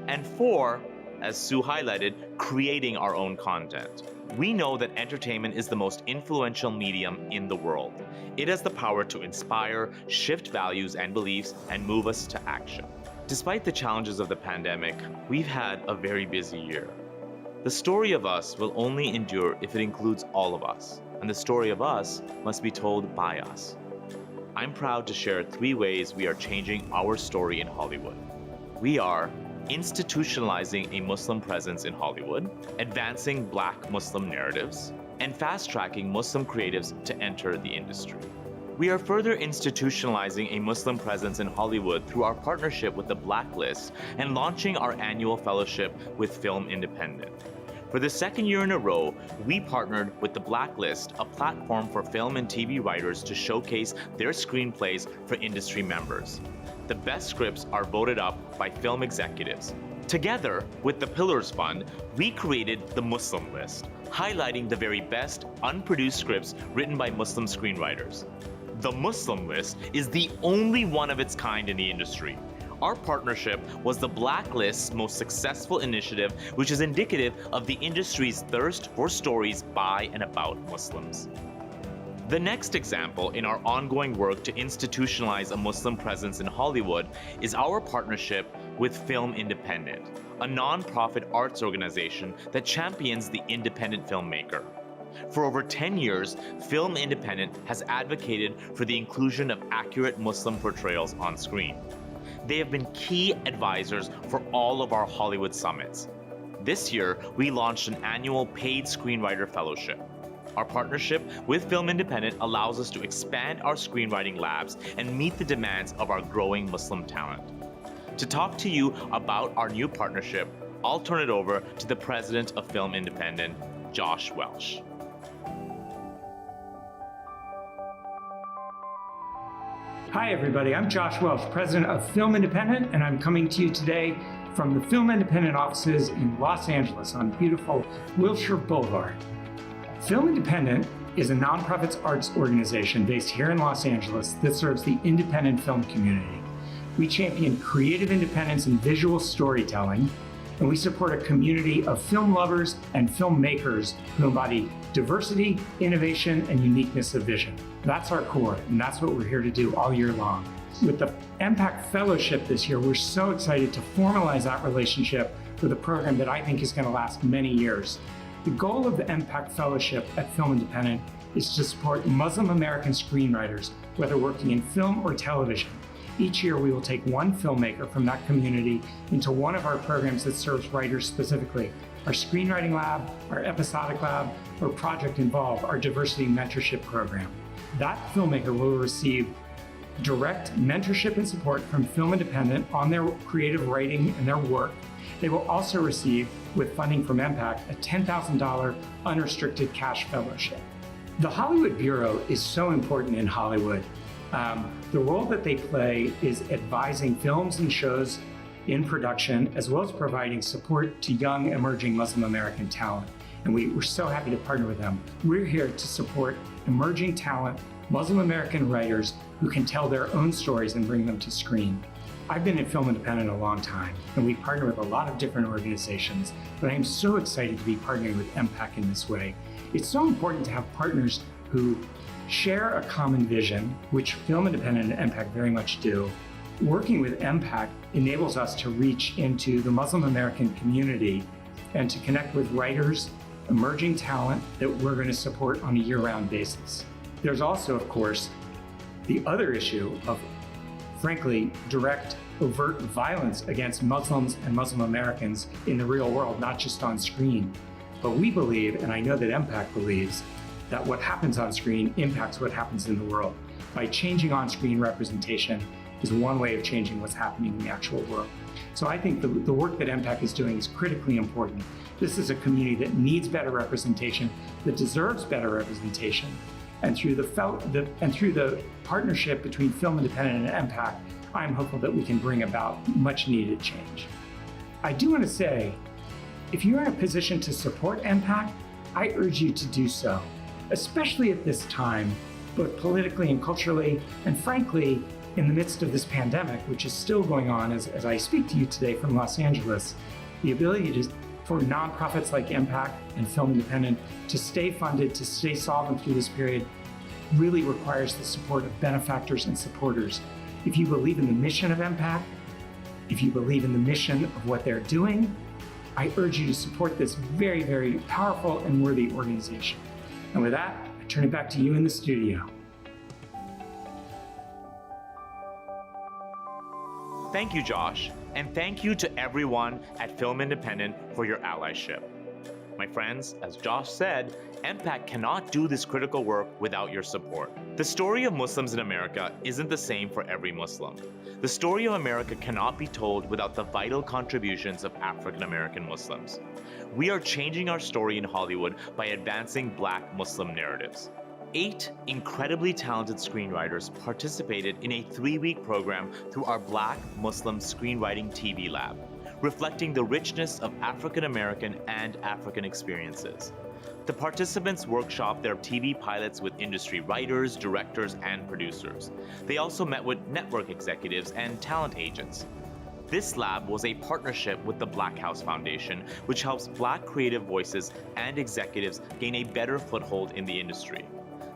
And 4, as Sue highlighted, creating our own content. We know that entertainment is the most influential medium in the world. It has the power to inspire, shift values and beliefs, and move us to action. Despite the challenges of the pandemic, we've had a very busy year. The story of us will only endure if it includes all of us, and the story of us must be told by us. I'm proud to share 3 ways we are changing our story in Hollywood. We are institutionalizing a Muslim presence in Hollywood, advancing Black Muslim narratives, and fast-tracking Muslim creatives to enter the industry. We are further institutionalizing a Muslim presence in Hollywood through our partnership with the Blacklist and launching our annual fellowship with Film Independent. For the 2nd year in a row, we partnered with the Blacklist, a platform for film and TV writers to showcase their screenplays for industry members. The best scripts are voted up by film executives. Together with the Pillars Fund, we created the Muslim List, highlighting the very best unproduced scripts written by Muslim screenwriters. The Muslim List is the only one of its kind in the industry. Our partnership was the Blacklist's most successful initiative, which is indicative of the industry's thirst for stories by and about Muslims. The next example in our ongoing work to institutionalize a Muslim presence in Hollywood is our partnership with Film Independent, a non-profit arts organization that champions the independent filmmaker. For over 10 years, Film Independent has advocated for the inclusion of accurate Muslim portrayals on screen. They have been key advisors for all of our Hollywood summits. This year, we launched an annual paid screenwriter fellowship. Our partnership with Film Independent allows us to expand our screenwriting labs and meet the demands of our growing Muslim talent. To talk to you about our new partnership, I'll turn it over to the president of Film Independent, Josh Welsh. Hi everybody, I'm Josh Welsh, president of Film Independent, and I'm coming to you today from the Film Independent offices in Los Angeles on beautiful Wilshire Boulevard. Film Independent is a nonprofit arts organization based here in Los Angeles that serves the independent film community. We champion creative independence and visual storytelling, and we support a community of film lovers and filmmakers who embody diversity, innovation, and uniqueness of vision. That's our core, and that's what we're here to do all year long. With the MPAC Fellowship this year, we're so excited to formalize that relationship with a program that I think is going to last many years. The goal of the MPAC Fellowship at Film Independent is to support Muslim American screenwriters, whether working in film or television. Each year, we will take one filmmaker from that community into one of our programs that serves writers specifically. Our Screenwriting Lab, our Episodic Lab, or Project Involve, our diversity mentorship program. That filmmaker will receive direct mentorship and support from Film Independent on their creative writing and their work. They will also receive, with funding from MPAC, a $10,000 unrestricted cash fellowship. The Hollywood Bureau is so important in Hollywood. The role that they play is advising films and shows in production, as well as providing support to young emerging Muslim American talent. And we're so happy to partner with them. We're here to support emerging talent, Muslim American writers who can tell their own stories and bring them to screen. I've been in Film Independent a long time, and we partner with a lot of different organizations, but I am so excited to be partnering with MPAC in this way. It's so important to have partners who share a common vision, which Film Independent and MPAC very much do. Working with MPAC enables us to reach into the Muslim American community and to connect with writers, emerging talent that we're going to support on a year-round basis. There's also, of course, the other issue of, frankly, direct, overt violence against Muslims and Muslim Americans in the real world, not just on screen. But we believe, and I know that MPAC believes, that what happens on screen impacts what happens in the world. By changing on-screen representation is one way of changing what's happening in the actual world. So I think the work that MPAC is doing is critically important. This is a community that needs better representation, that deserves better representation. And through the partnership between Film Independent and MPAC, I'm hopeful that we can bring about much needed change. I do want to say, if you're in a position to support MPAC, I urge you to do so, especially at this time, both politically and culturally, and frankly, in the midst of this pandemic, which is still going on as I speak to you today from Los Angeles. The ability for nonprofits like MPAC and Film Independent to stay funded, to stay solvent through this period, really requires the support of benefactors and supporters. If you believe in the mission of MPAC, if you believe in the mission of what they're doing, I urge you to support this very, very powerful and worthy organization. And with that, I turn it back to you in the studio. Thank you, Josh, and thank you to everyone at Film Independent for your allyship. My friends, as Josh said, MPAC cannot do this critical work without your support. The story of Muslims in America isn't the same for every Muslim. The story of America cannot be told without the vital contributions of African American Muslims. We are changing our story in Hollywood by advancing Black Muslim narratives. 8 incredibly talented screenwriters participated in a 3-week program through our Black Muslim Screenwriting TV Lab, reflecting the richness of African American and African experiences. The participants workshopped their TV pilots with industry writers, directors, and producers. They also met with network executives and talent agents. This lab was a partnership with the Black House Foundation, which helps Black creative voices and executives gain a better foothold in the industry.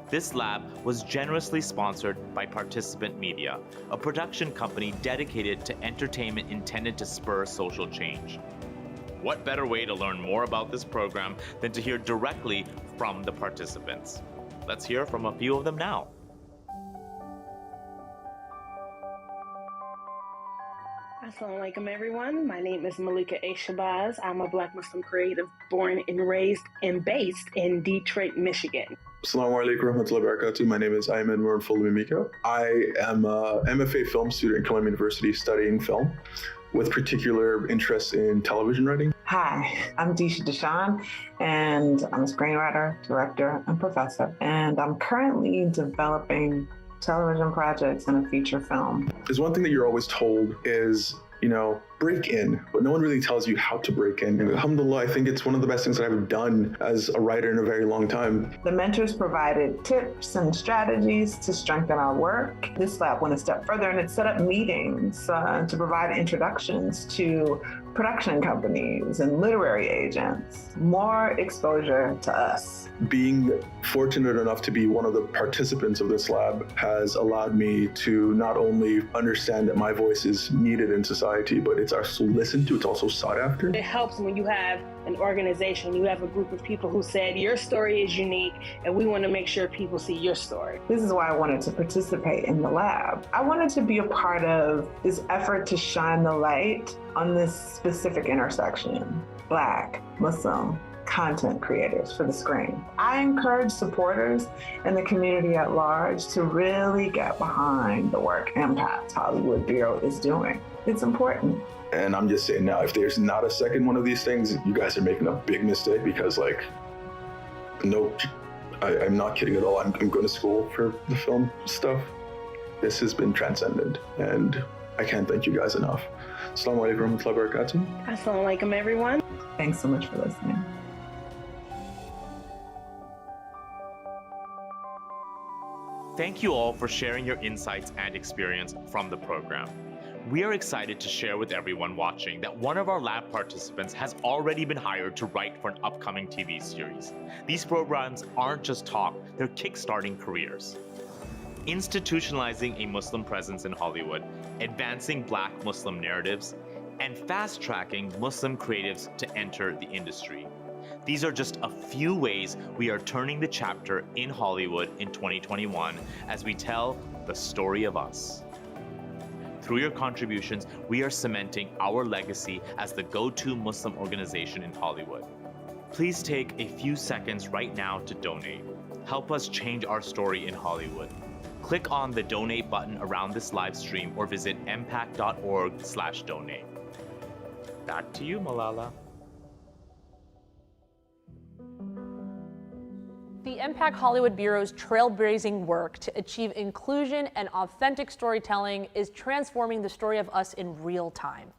This lab was generously sponsored by Participant Media, a production company dedicated to entertainment intended to spur social change. What better way to learn more about this program than to hear directly from the participants? Let's hear from a few of them now. Assalamu alaikum, everyone. My name is Malika A. Shabazz. I'm a Black Muslim creative born and raised and based in Detroit, Michigan. Assalamu alaikum warahmatullahi wabarakatuh. My name is Ayman Murfulmimiko. I am a MFA film student at Columbia University studying film with particular interest in television writing. Hi, I'm Disha Deshawn, and I'm a screenwriter, director, and professor. And I'm currently developing television projects and a feature film. There's one thing that you're always told is, break in, but no one really tells you how to break in. And alhamdulillah, I think it's one of the best things that I've done as a writer in a very long time. The mentors provided tips and strategies to strengthen our work. This lab went a step further and it set up meetings to provide introductions to production companies and literary agents, more exposure to us. Being fortunate enough to be one of the participants of this lab has allowed me to not only understand that my voice is needed in society, but it's also listened to, it's also sought after. It helps when you have an organization, you have a group of people who said your story is unique and we want to make sure people see your story. This is why I wanted to participate in the lab. I wanted to be a part of this effort to shine the light on this specific intersection, Black, Muslim, content creators for the screen. I encourage supporters and the community at large to really get behind the work MPAC Hollywood Bureau is doing. It's important. And I'm just saying now, if there's not a second one of these things, you guys are making a big mistake because I'm not kidding at all. I'm going to school for the film stuff. This has been transcendent and I can't thank you guys enough. Assalamu alaikum warahmatullahi wabarakatuh. Assalamu alaikum, everyone. Thanks so much for listening. Thank you all for sharing your insights and experience from the program. We are excited to share with everyone watching that one of our lab participants has already been hired to write for an upcoming TV series. These programs aren't just talk, they're kickstarting careers. Institutionalizing a Muslim presence in Hollywood, advancing Black Muslim narratives, and fast-tracking Muslim creatives to enter the industry. These are just a few ways we are turning the chapter in Hollywood in 2021 as we tell the story of us. Through your contributions, we are cementing our legacy as the go-to Muslim organization in Hollywood. Please take a few seconds right now to donate. Help us change our story in Hollywood. Click on the donate button around this live stream or visit mpac.org/donate. Back to you, Malala. The MPAC Hollywood Bureau's trailblazing work to achieve inclusion and authentic storytelling is transforming the story of us in real time.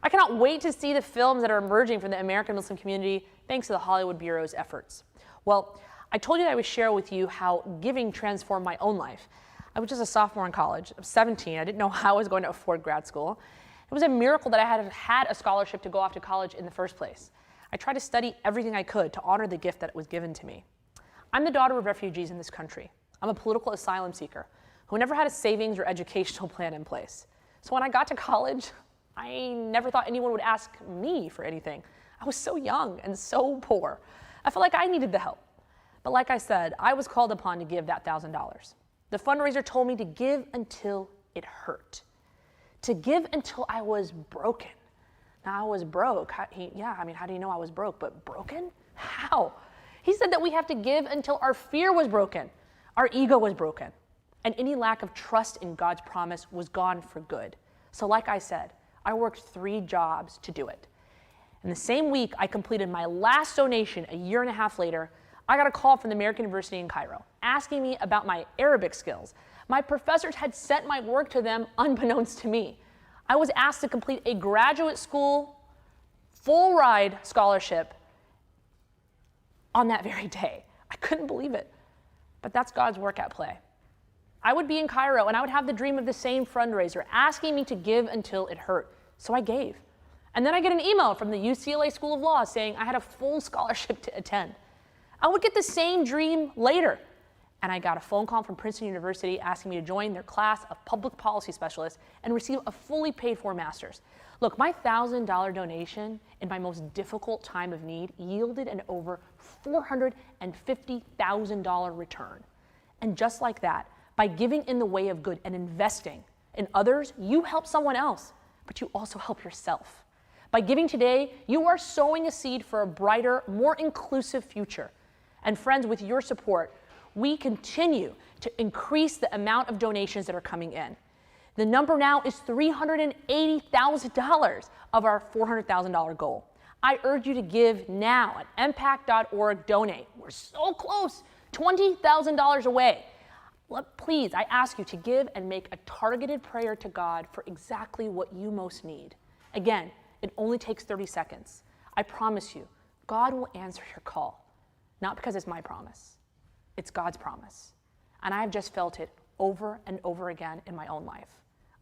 I cannot wait to see the films that are emerging from the American Muslim community thanks to the Hollywood Bureau's efforts. Well, I told you that I would share with you how giving transformed my own life. I was just a sophomore in college. I was 17. I didn't know how I was going to afford grad school. It was a miracle that I had a scholarship to go off to college in the first place. I tried to study everything I could to honor the gift that was given to me. I'm the daughter of refugees in this country. I'm a political asylum seeker who never had a savings or educational plan in place. So when I got to college, I never thought anyone would ask me for anything. I was so young and so poor. I felt like I needed the help. But like I said, I was called upon to give that $1,000. The fundraiser told me to give until it hurt. To give until I was broken. Now I was broke. How do you know I was broke? But broken? How? He said that we have to give until our fear was broken, our ego was broken, and any lack of trust in God's promise was gone for good. So like I said, I worked 3 jobs to do it. In the same week I completed my last donation a year and a half later, I got a call from the American University in Cairo asking me about my Arabic skills. My professors had sent my work to them unbeknownst to me. I was asked to complete a graduate school full ride scholarship on that very day. I couldn't believe it, but that's God's work at play. I would be in Cairo and I would have the dream of the same fundraiser asking me to give until it hurt, so I gave. And then I get an email from the UCLA School of Law saying I had a full scholarship to attend. I would get the same dream later, and I got a phone call from Princeton University asking me to join their class of public policy specialists and receive a fully paid for master's. Look, my $1,000 donation in my most difficult time of need yielded an over $450,000 return. And just like that, by giving in the way of good and investing in others, you help someone else. but you also help yourself. By giving today, you are sowing a seed for a brighter, more inclusive future. And friends, with your support, we continue to increase the amount of donations that are coming in. The number now is $380,000 of our $400,000 goal. I urge you to give now at mpac.org. Donate. We're so close, $20,000 away. Please, I ask you to give and make a targeted prayer to God for exactly what you most need. Again, it only takes 30 seconds. I promise you, God will answer your call. Not because it's my promise, it's God's promise. And I have just felt it over and over again in my own life.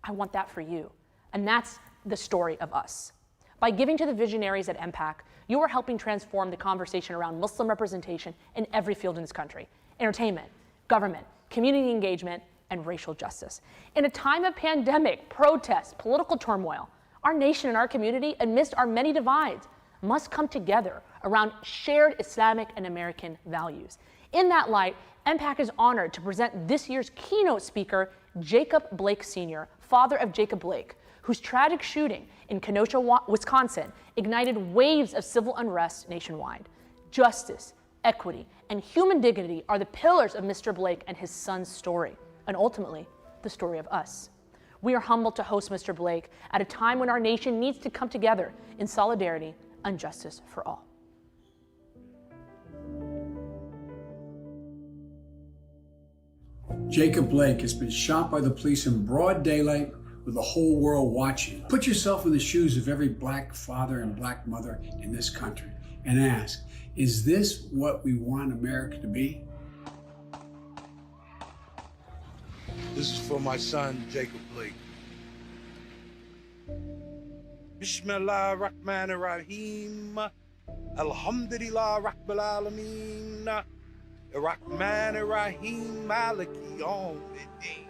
I want that for you. And that's the story of us. By giving to the visionaries at MPAC, you are helping transform the conversation around Muslim representation in every field in this country: entertainment, government, community engagement, and racial justice. In a time of pandemic, protests, political turmoil, our nation and our community, amidst our many divides, must come together around shared Islamic and American values. In that light, MPAC is honored to present this year's keynote speaker, Jacob Blake Sr., father of Jacob Blake, whose tragic shooting in Kenosha, Wisconsin, ignited waves of civil unrest nationwide. Justice, equity, and human dignity are the pillars of Mr. Blake and his son's story, and ultimately, the story of us. We are humbled to host Mr. Blake at a time when our nation needs to come together in solidarity and justice for all. Jacob Blake has been shot by the police in broad daylight with the whole world watching. Put yourself in the shoes of every black father and black mother in this country and ask, is this what we want America to be? This is for my son, Jacob Blake. Bismillah ar-Rahman ar-Rahim. Alhamdulillah Rabbil Alameen. Ar-Rahman ar-Rahim Maliki Yawmiddin.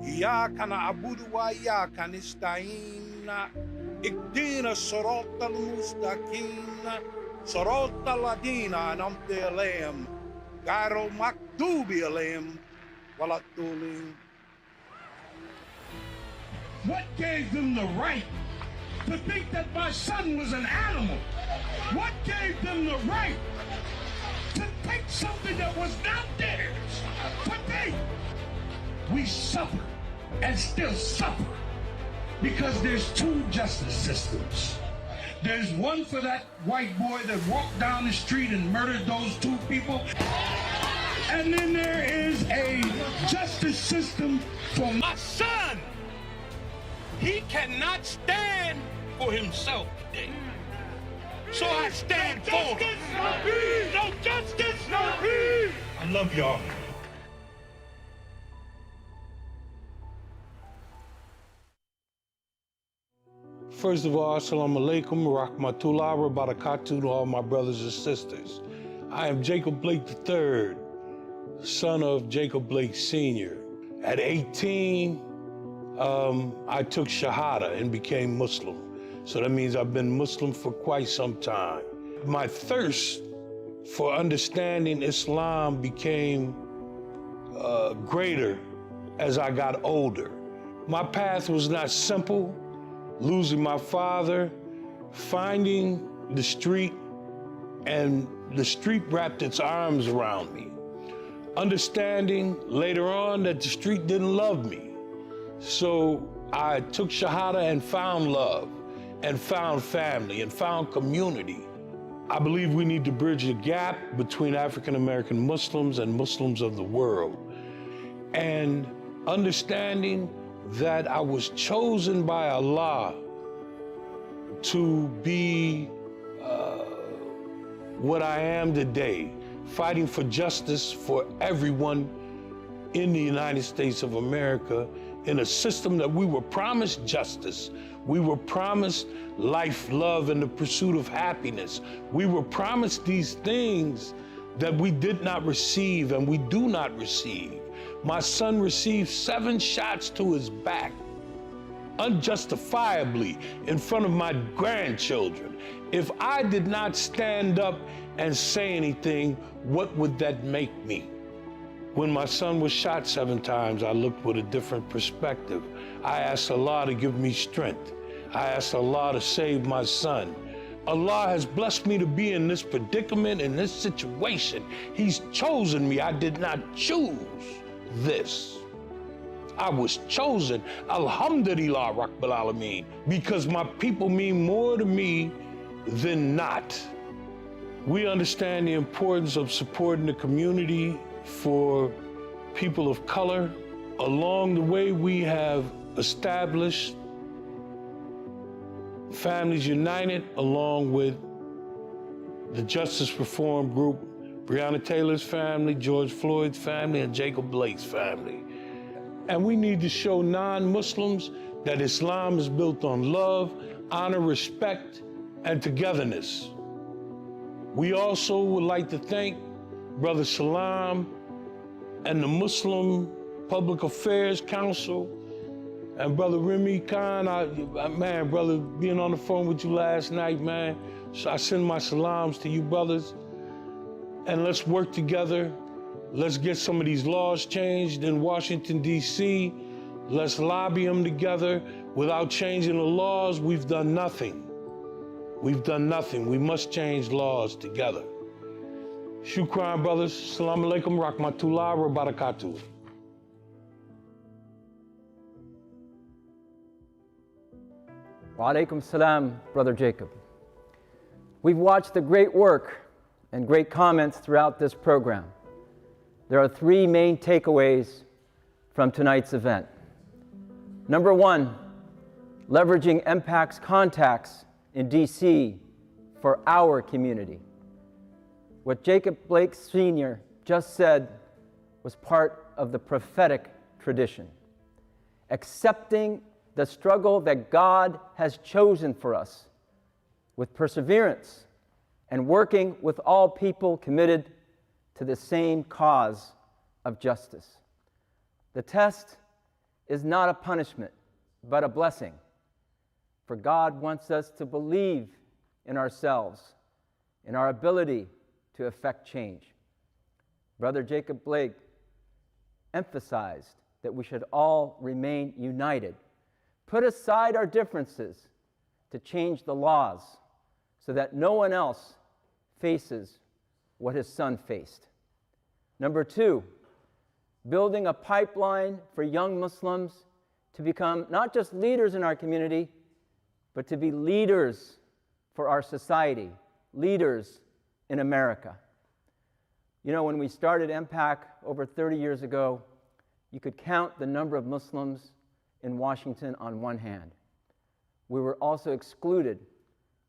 Iyyaka na'budu wa iyyaka nasta'in. Ihdina as-sirata al-mustaqim. Sirata alladhina an'amta alayhim. Ghayril maghdubi alayhim waladdallin. What gave them the right to think that my son was an animal? What gave them the right to take something that was not theirs? Today, we suffer and still suffer because there's two justice systems. There's one for that white boy that walked down the street and murdered those two people. And then there is a justice system for my son. He cannot stand for himself today. So I stand for him. No justice, no peace. I love y'all. First of all, assalamu alaikum, rahmatullah, wa barakatuh to all my brothers and sisters. I am Jacob Blake III, son of Jacob Blake Sr. At 18, I took Shahada and became Muslim. So that means I've been Muslim for quite some time. My thirst for understanding Islam became greater as I got older. My path was not simple. Losing my father, finding the street, and the street wrapped its arms around me. Understanding later on that the street didn't love me. So I took Shahada and found love, and found family, and found community. I believe we need to bridge the gap between African American Muslims and Muslims of the world. And understanding that I was chosen by Allah to be what I am today, fighting for justice for everyone in the United States of America, in a system that we were promised justice. We were promised life, love, and the pursuit of happiness. We were promised these things that we did not receive and we do not receive. My son received 7 shots to his back, unjustifiably, in front of my grandchildren. If I did not stand up and say anything, what would that make me? When my son was shot 7 times, I looked with a different perspective. I asked Allah to give me strength. I asked Allah to save my son. Allah has blessed me to be in this predicament, in this situation. He's chosen me. I did not choose this. I was chosen. Alhamdulillah, Rabbil Alameen, because my people mean more to me than not. We understand the importance of supporting the community for people of color. Along the way, we have established Families United, along with the Justice Reform Group, Breonna Taylor's family, George Floyd's family, and Jacob Blake's family. And we need to show non-Muslims that Islam is built on love, honor, respect, and togetherness. We also would like to thank Brother Salam and the Muslim Public Affairs Council and Brother Remy Khan. Man, brother, being on the phone with you last night, man. So I send my salams to you brothers. And let's work together. Let's get some of these laws changed in Washington, D.C. Let's lobby them together. Without changing the laws, we've done nothing. We've done nothing. We must change laws together. Shukran, brothers. Assalamu alaikum, rahmatullah, wa barakatuh. Wa alaikum salam, Brother Jacob. We've watched the great work and great comments throughout this program. There are 3 main takeaways from tonight's event. Number 1, leveraging MPAC's contacts in DC for our community. What Jacob Blake Sr. just said was part of the prophetic tradition. Accepting the struggle that God has chosen for us with perseverance and working with all people committed to the same cause of justice. The test is not a punishment, but a blessing. For God wants us to believe in ourselves, in our ability to effect change. Brother Jacob Blake emphasized that we should all remain united, put aside our differences to change the laws so that no one else faces what his son faced. Number 2, building a pipeline for young Muslims to become not just leaders in our community, but to be leaders for our society, leaders in America. You know, when we started MPAC over 30 years ago, you could count the number of Muslims in Washington on one hand. We were also excluded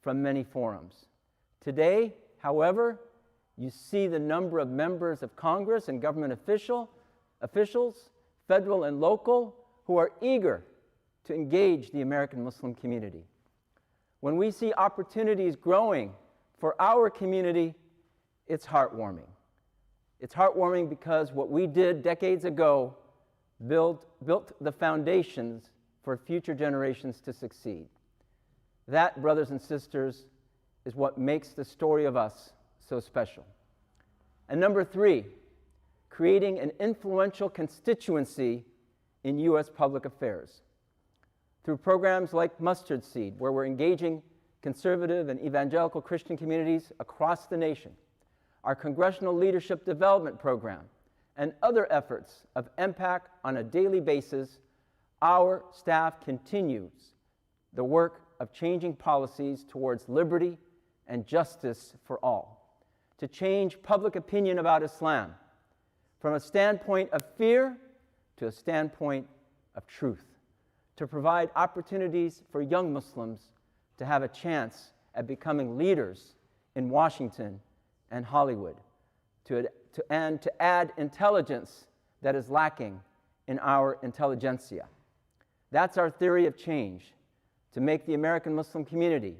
from many forums. Today, however, you see the number of members of Congress and government officials, federal and local, who are eager to engage the American Muslim community. When we see opportunities growing for our community, it's heartwarming. It's heartwarming because what we did decades ago built the foundations for future generations to succeed. That, brothers and sisters, is what makes the story of us so special. And number 3, creating an influential constituency in U.S. public affairs. Through programs like Mustard Seed, where we're engaging conservative and evangelical Christian communities across the nation, our Congressional Leadership Development Program, and other efforts of MPAC on a daily basis, our staff continues the work of changing policies towards liberty and justice for all, to change public opinion about Islam from a standpoint of fear to a standpoint of truth, to provide opportunities for young Muslims to have a chance at becoming leaders in Washington and Hollywood, to add intelligence that is lacking in our intelligentsia. That's our theory of change, to make the American Muslim community,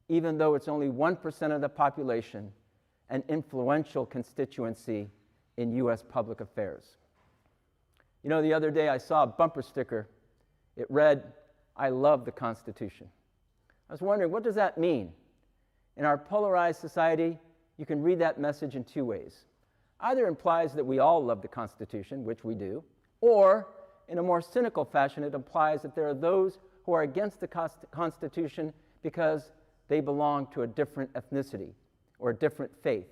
even though it's only 1% of the population, an influential constituency in U.S. public affairs. You know, the other day I saw a bumper sticker. It read, "I love the Constitution." I was wondering, what does that mean? In our polarized society, you can read that message in 2 ways. either implies that we all love the Constitution, which we do, or in a more cynical fashion, it implies that there are those who are against the Constitution because they belong to a different ethnicity or a different faith,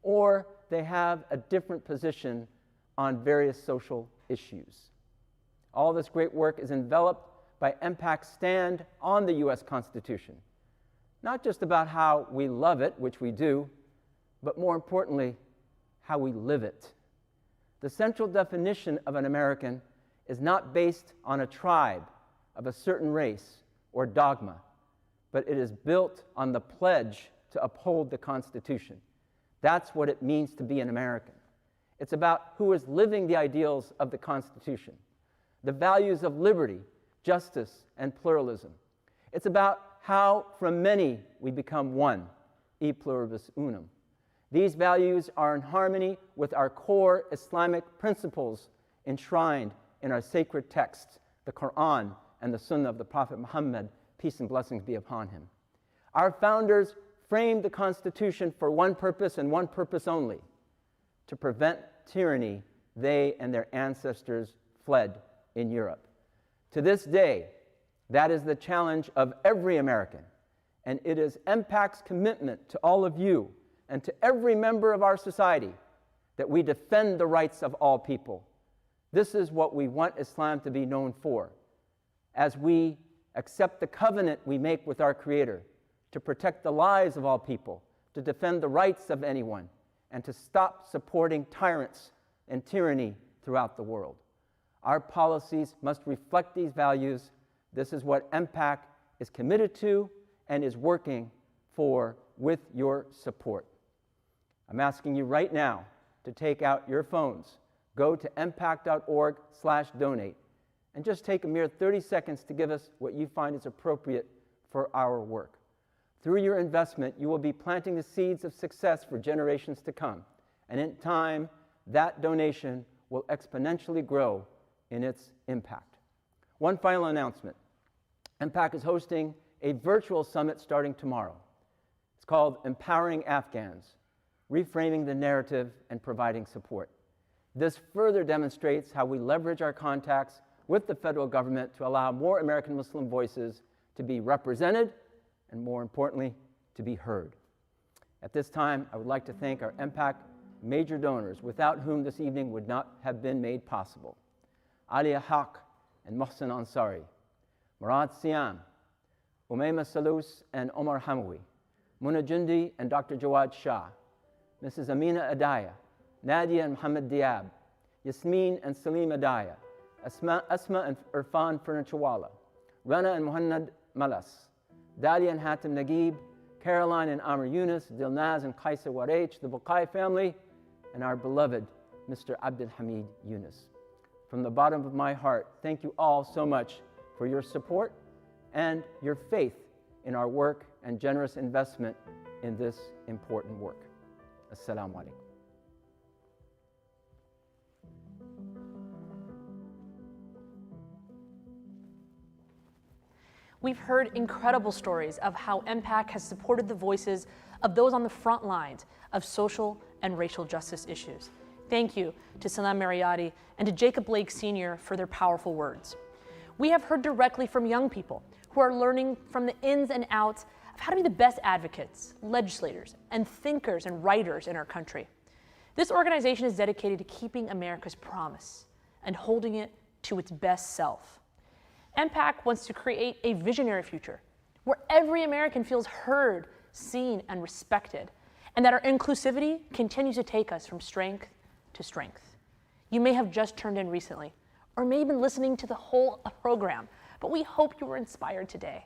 or they have a different position on various social issues. All this great work is enveloped by MPAC's stand on the U.S. Constitution, not just about how we love it, which we do, but more importantly, how we live it. The central definition of an American is not based on a tribe of a certain race or dogma, but it is built on the pledge to uphold the Constitution. That's what it means to be an American. It's about who is living the ideals of the Constitution, the values of liberty, justice, and pluralism. It's about how from many we become one, e pluribus unum. These values are in harmony with our core Islamic principles enshrined in our sacred texts, the Quran and the Sunnah of the Prophet Muhammad, peace and blessings be upon him. Our founders framed the Constitution for one purpose and one purpose only: to prevent tyranny they and their ancestors fled in Europe. To this day, that is the challenge of every American, and it is MPAC's commitment to all of you and to every member of our society that we defend the rights of all people. This is what we want Islam to be known for, as we accept the covenant we make with our Creator to protect the lives of all people, to defend the rights of anyone, and to stop supporting tyrants and tyranny throughout the world. Our policies must reflect these values. This is what MPAC is committed to and is working for with your support. I'm asking you right now to take out your phones, go to mpac.org/donate, and just take a mere 30 seconds to give us what you find is appropriate for our work. Through your investment, you will be planting the seeds of success for generations to come, and in time, that donation will exponentially grow in its impact. One final announcement. MPAC is hosting a virtual summit starting tomorrow. It's called Empowering Afghans, Reframing the Narrative and Providing Support. This further demonstrates how we leverage our contacts with the federal government to allow more American Muslim voices to be represented and, more importantly, to be heard. At this time, I would like to thank our MPAC major donors, without whom this evening would not have been made possible: Alia Haq and Mohsen Ansari, Murad Siam, Umayma Salous and Omar Hamawi, Muna Jundi and Dr. Jawad Shah, Mrs. Amina Adaya, Nadia and Muhammad Diab, Yasmin and Salim Adaya, Asma and Irfan Furnichwala, Rana and Muhannad Malas, Dalia and Hatem Naguib, Caroline and Amr Yunus, Dilnaz and Qaisa Wareich, the Bukai family, and our beloved Mr. Abdul Hamid Yunus. From the bottom of my heart, thank you all so much for your support and your faith in our work and generous investment in this important work. Assalamu alaikum. We've heard incredible stories of how MPAC has supported the voices of those on the front lines of social and racial justice issues. Thank you to Salam Mariotti and to Jacob Blake Sr. for their powerful words. We have heard directly from young people who are learning from the ins and outs of how to be the best advocates, legislators, and thinkers and writers in our country. This organization is dedicated to keeping America's promise and holding it to its best self. MPAC wants to create a visionary future where every American feels heard, seen, and respected, and that our inclusivity continues to take us from strength to strength. You may have just turned in recently, or may have been listening to the whole program, but we hope you were inspired today.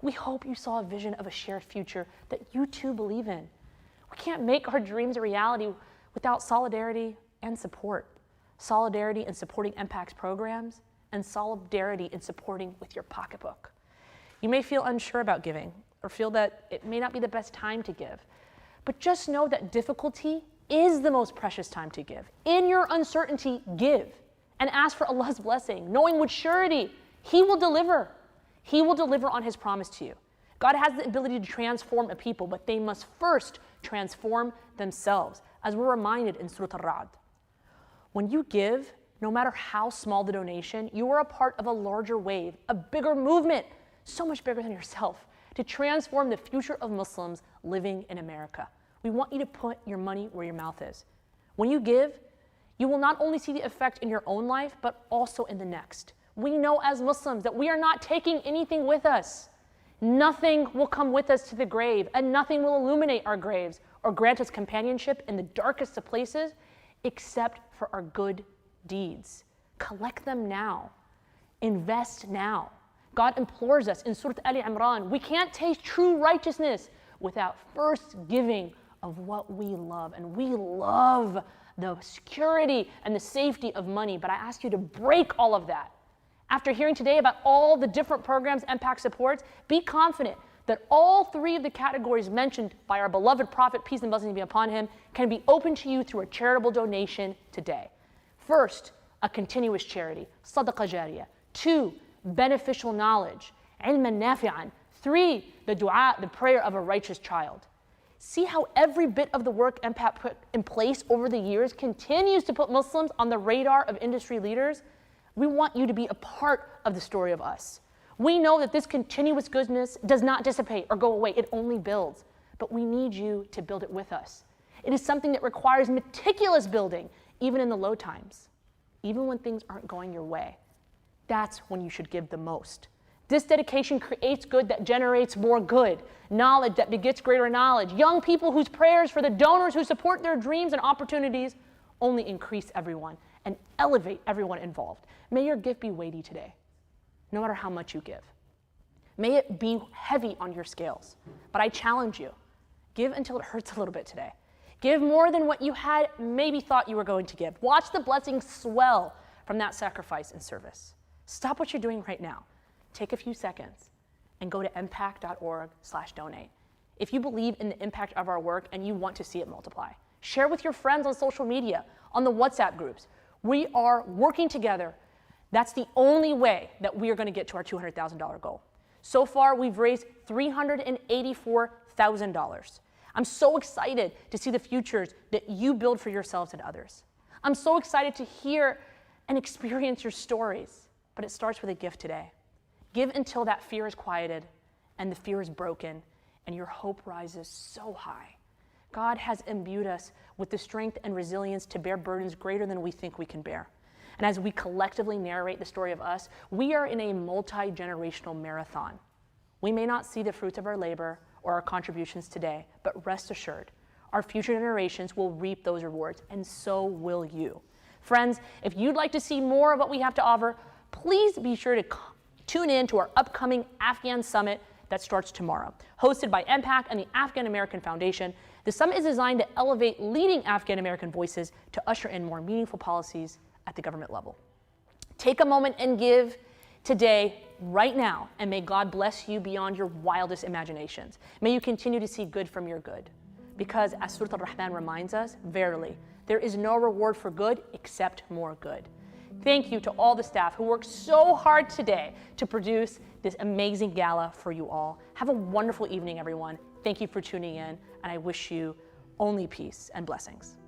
We hope you saw a vision of a shared future that you too believe in. We can't make our dreams a reality without solidarity and support. Solidarity in supporting MPAC's programs, and solidarity in supporting with your pocketbook. You may feel unsure about giving or feel that it may not be the best time to give, but just know that difficulty is the most precious time to give. In your uncertainty, give and ask for Allah's blessing, knowing with surety He will deliver. He will deliver on His promise to you. God has the ability to transform a people, but they must first transform themselves. as we're reminded in Surah Al-Ra'd. When you give, no matter how small the donation, you are a part of a larger wave, a bigger movement, so much bigger than yourself, to transform the future of Muslims living in America. We want you to put your money where your mouth is. When you give, you will not only see the effect in your own life, but also in the next. We know as Muslims that we are not taking anything with us. Nothing will come with us to the grave, and nothing will illuminate our graves or grant us companionship in the darkest of places, except for our good deeds. Collect them now. Invest now. God implores us in Surah Ali Imran, we can't taste true righteousness without first giving of what we love. And we love the security and the safety of money, but I ask you to break all of that. After hearing today about all the different programs MPAC supports, be confident that all three of the categories mentioned by our beloved Prophet, peace and blessings be upon him, can be open to you through a charitable donation today. First, a continuous charity, sadaqah jariyah. 2, beneficial knowledge, ilman nafi'an. 3, the dua, the prayer of a righteous child. See how every bit of the work MPAC put in place over the years continues to put Muslims on the radar of industry leaders? We want you to be a part of the story of us. We know that this continuous goodness does not dissipate or go away, it only builds. But we need you to build it with us. It is something that requires meticulous building, even in the low times, even when things aren't going your way. That's when you should give the most. This dedication creates good that generates more good, knowledge that begets greater knowledge, young people whose prayers for the donors who support their dreams and opportunities only increase everyone and elevate everyone involved. May your gift be weighty today, no matter how much you give. May it be heavy on your scales. But I challenge you, give until it hurts a little bit today. Give more than what you had maybe thought you were going to give. Watch the blessings swell from that sacrifice and service. Stop what you're doing right now. Take a few seconds and go to mpac.org/donate. If you believe in the impact of our work and you want to see it multiply, share with your friends on social media, on the WhatsApp groups. We are working together. That's the only way that we are going to get to our $200,000 goal. So far, we've raised $384,000. I'm so excited to see the futures that you build for yourselves and others. I'm so excited to hear and experience your stories, but it starts with a gift today. Give until that fear is quieted and the fear is broken and your hope rises so high. God has imbued us with the strength and resilience to bear burdens greater than we think we can bear. And as we collectively narrate the story of us, we are in a multi-generational marathon. We may not see the fruits of our labor or our contributions today, but rest assured, our future generations will reap those rewards, and so will you. Friends, if you'd like to see more of what we have to offer, please be sure to tune in to our upcoming Afghan Summit that starts tomorrow. Hosted by MPAC and the Afghan American Foundation, the summit is designed to elevate leading Afghan American voices to usher in more meaningful policies at the government level. Take a moment and give today, right now, and may God bless you beyond your wildest imaginations. May you continue to see good from your good. Because as Surah Al-Rahman reminds us, verily, there is no reward for good except more good. Thank you to all the staff who worked so hard today to produce this amazing gala for you all. Have a wonderful evening, everyone. Thank you for tuning in, and I wish you only peace and blessings.